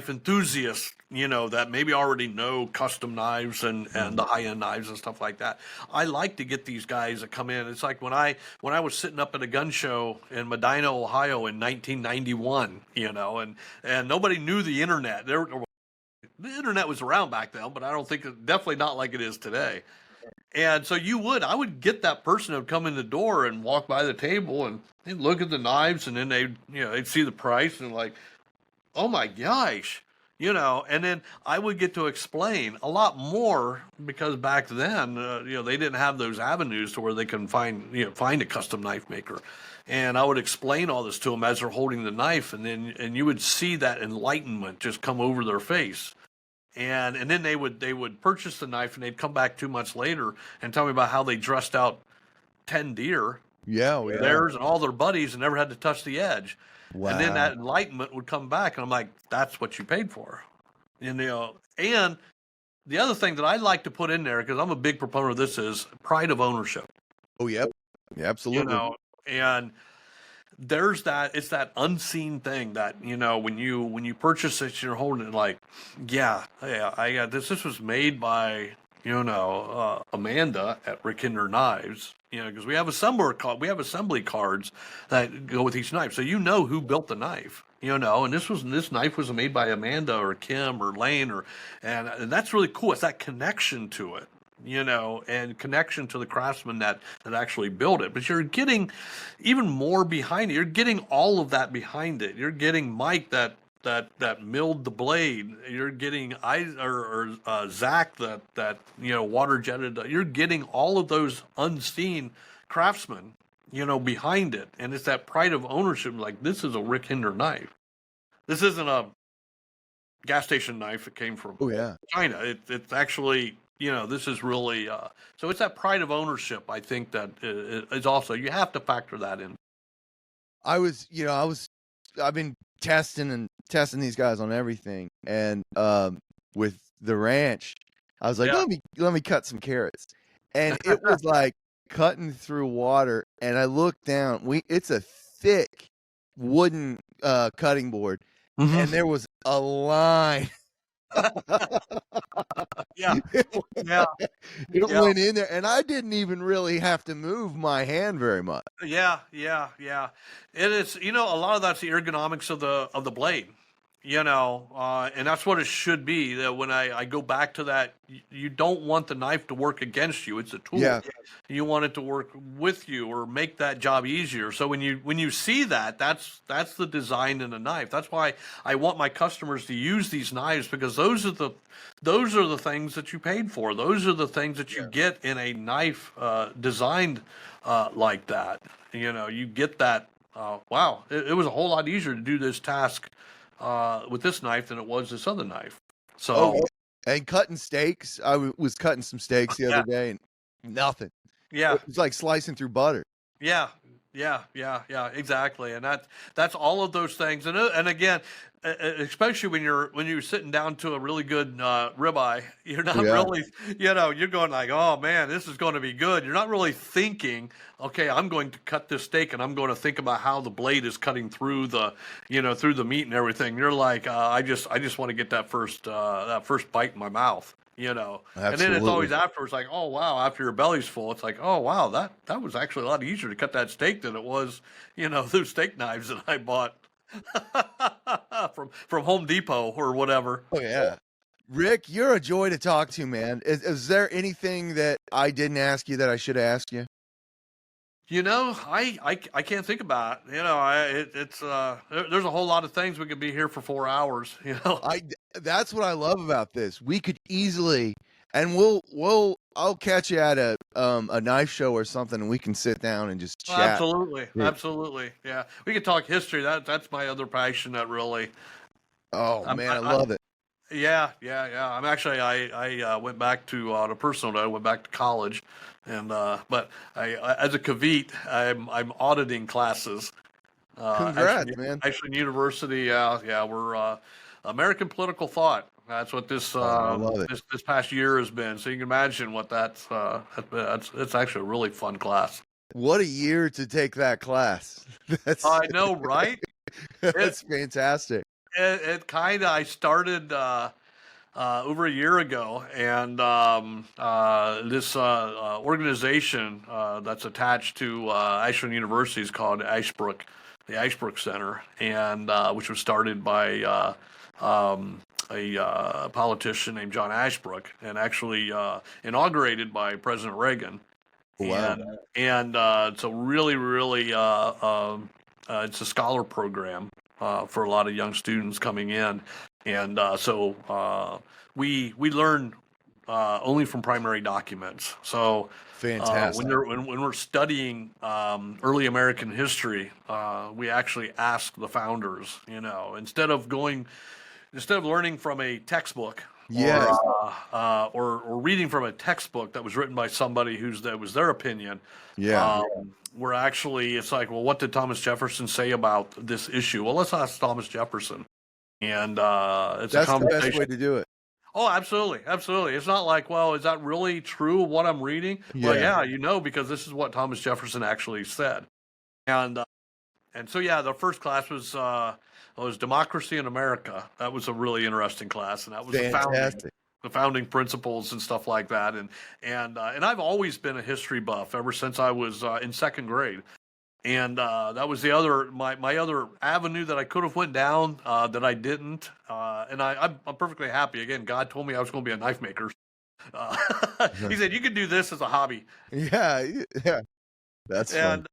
enthusiasts, that maybe already know custom knives and the high-end knives and stuff like that. I like to get these guys that come in. It's like when I was sitting up at a gun show in Medina, Ohio in 1991, and nobody knew the internet. The internet was around back then, but I don't think definitely not like it is today. And so I would get that person who would come in the door and walk by the table and they'd look at the knives, and then they'd see the price and like, oh my gosh, And then I would get to explain a lot more because back then, they didn't have those avenues to where they can find a custom knife maker. And I would explain all this to them as they're holding the knife, and you would see that enlightenment just come over their face. And then they would purchase the knife, and they'd come back 2 months later and tell me about how they dressed out 10 deer, Yeah, yeah. theirs and all their buddies, and never had to touch the edge. And then Wow. that enlightenment would come back, and I'm like, that's what you paid for. And the other thing that I like to put in there, because I'm a big proponent of this, is pride of ownership. Oh, yep. Yeah, You absolutely. know, and there's that it's that unseen thing that when you purchase it, you're holding it like, yeah, I got this. This was made by Amanda at Rick Hinderer Knives. Because we have assembly cards that go with each knife, so who built the knife. And this knife was made by Amanda or Kim or Lane and that's really cool. It's that connection to it, and connection to the craftsman that actually built it. But you're getting even more behind it. You're getting all of that behind it. You're getting Mike that milled the blade. You're getting Zach that water jetted. You're getting all of those unseen craftsmen, behind it, and it's that pride of ownership. Like, this is a Rick Hinder knife. This isn't a gas station knife that came from Oh, yeah. China. It's actually, this is really, so it's that pride of ownership. I think that is also, you have to factor that in. I've been testing these guys on everything, and with the ranch, I was like, Yeah. let me cut some carrots, and it was like cutting through water. And I looked down. It's a thick wooden cutting board, and there was a line. Yeah. Yeah. It Yeah. went in there, and I didn't even really have to move my hand very much. Yeah, yeah, yeah. It is, a lot of that's the ergonomics of the blade, and that's what it should be. That when I go back to that, you don't want the knife to work against you. It's a tool. Yeah. You want it to work with you or make that job easier. So when you see that, that's the design in a knife. That's why I want my customers to use these knives, because those are the things that you paid for. Those are the things that you get in a knife designed like that. You get that. Wow, it was a whole lot easier to do this task with this knife than it was this other knife. So, and cutting steaks. I was cutting some steaks the other day, and nothing. yeah, It was like slicing through butter. yeah, yeah, exactly. And that's all of those things. And again, especially when you're sitting down to a really good ribeye, you're not really, you're going like, oh man, this is going to be good. You're not really thinking, okay, I'm going to cut this steak, and I'm going to think about how the blade is cutting through through the meat and everything. You're like, I just want to get that first bite in my mouth. And then it's always afterwards like, oh wow, after your belly's full, it's like, oh wow, that was actually a lot easier to cut that steak than it was, those steak knives that I bought from Home Depot or whatever. Oh yeah. Rick, you're a joy to talk to, man. Is there anything that I didn't ask you that I should ask you? I can't think about it. There's a whole lot of things. We could be here for 4 hours. That's what I love about this. We could easily, and I'll catch you at a knife show or something, and we can sit down and just chat. Absolutely, yeah. We could talk history. That's my other passion. That really. Oh man, I love it. Yeah. I'm actually I went back to on a personal note. I went back to college, and but as a caveat, I'm auditing classes. Congrats, man. Actually, in university, yeah, we're American political thought. That's what this this past year has been. So you can imagine what that's it's actually a really fun class. What a year to take that class. I know, right? That's fantastic. It kind of, I started over a year ago, and this organization that's attached to Ashland University is called the Ashbrook Center, and which was started by a politician named John Ashbrook, and actually inaugurated by President Reagan. Wow. And it's a really, really it's a scholar program for a lot of young students coming in. and so we learn only from primary documents. So Fantastic. when we're studying early American history, we actually ask the founders. Instead of learning from a textbook Yes. or reading from a textbook that was written by somebody that was their opinion. Yeah. We're actually, it's like, well, what did Thomas Jefferson say about this issue? Well, let's ask Thomas Jefferson. And it's a That's the best conversation. way to do it. Oh, absolutely, absolutely. It's not like, well, is that really true of what I'm reading? Well, Yeah. yeah, because this is what Thomas Jefferson actually said. And so yeah, the first class was Democracy in America. That was a really interesting class, and that was Fantastic. the founding principles and stuff like that. And I've always been a history buff ever since I was in second grade. And that was my other avenue that I could have went down that I didn't. And I'm perfectly happy. Again, God told me I was going to be a knife maker. Uh, he said you can do this as a hobby. Yeah. Yeah. That's fun.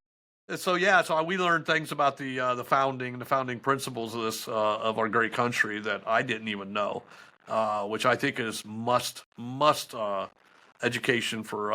And so yeah, so we learned things about the founding principles of this of our great country that I didn't even know, which I think is must education for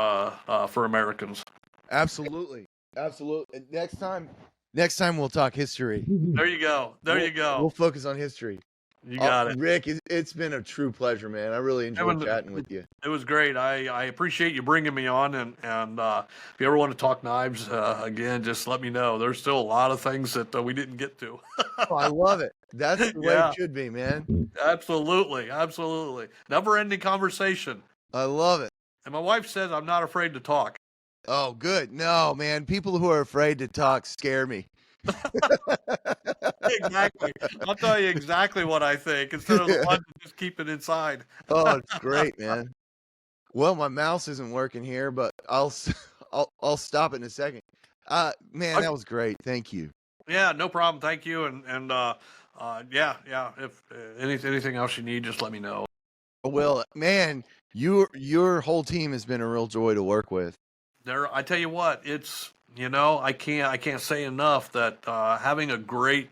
Americans. Absolutely. Absolutely. Next time we'll talk history. There you go. You go. We'll focus on history. You got it. Rick, it's been a true pleasure, man. I really enjoyed chatting with you. It was great. I appreciate you bringing me on, and if you ever want to talk knives again, just let me know. There's still a lot of things that we didn't get to. Oh, I love it. That's the way it should be, man. Absolutely. Never-ending conversation. I love it. And my wife says I'm not afraid to talk. Oh, good. No, man. People who are afraid to talk scare me. Exactly. I'll tell you exactly what I think instead of the one that just keep it inside. Oh, it's great, man. Well, my mouse isn't working here, but I'll stop it in a second. Man, that was great. Thank you. Yeah, no problem. Thank you. And yeah. If anything else you need, just let me know. Well, man, your whole team has been a real joy to work with. I tell you what, it's I can't say enough that having a great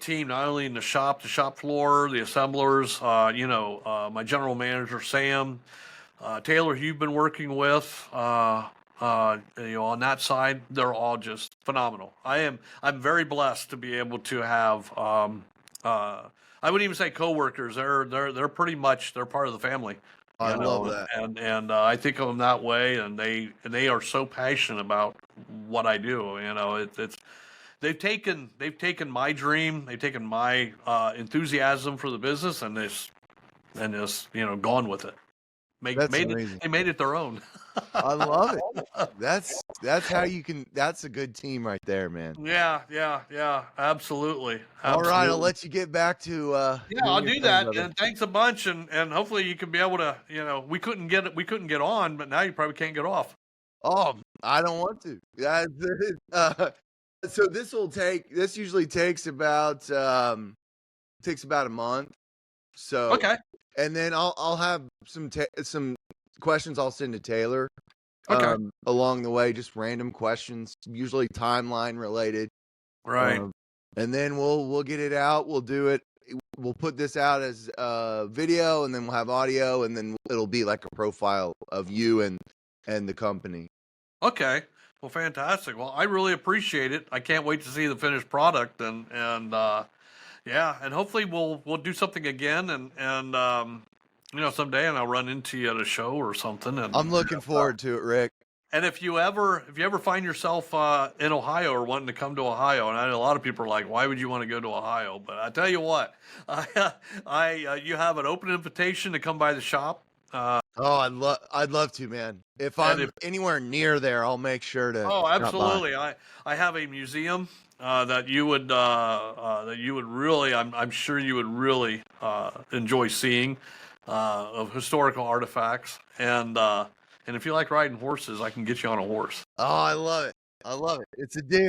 team, not only in the shop floor, the assemblers, my general manager Sam, Taylor, who you've been working with, on that side, they're all just phenomenal. I'm very blessed to be able to have. I wouldn't even say coworkers. They're pretty much they're part of the family. I love that, and I think of them that way, and they are so passionate about what I do. They've taken my dream, they've taken my enthusiasm for the business, and just gone with it. They made it their own. I love it. That's how you can. That's a good team right there, man. Yeah. Absolutely. All right, I'll let you get back to. Yeah, I'll do that. And thanks a bunch, and hopefully you can be able to. We couldn't get on, but now you probably can't get off. Oh, I don't want to. So this usually takes about a month. So okay. And then I'll have some questions I'll send to Taylor. Okay. Along the way, just random questions, usually timeline related. Right. And then we'll get it out. We'll do it. We'll put this out as video, and then we'll have audio, and then it'll be like a profile of you and the company. Okay. Well, fantastic. Well, I really appreciate it. I can't wait to see the finished product, and yeah, and hopefully we'll do something again, and someday, and I'll run into you at a show or something. And I'm looking forward to it, Rick. And if you ever find yourself in Ohio or wanting to come to Ohio, and I know a lot of people are like, why would you want to go to Ohio? But I tell you what, you have an open invitation to come by the shop. I'd love to, man. If I'm anywhere near there, I'll make sure to. Oh, absolutely. I have a museum that you would really, I'm sure you would really enjoy seeing of historical artifacts, and if you like riding horses, I can get you on a horse. Oh, I love it. It's a deal.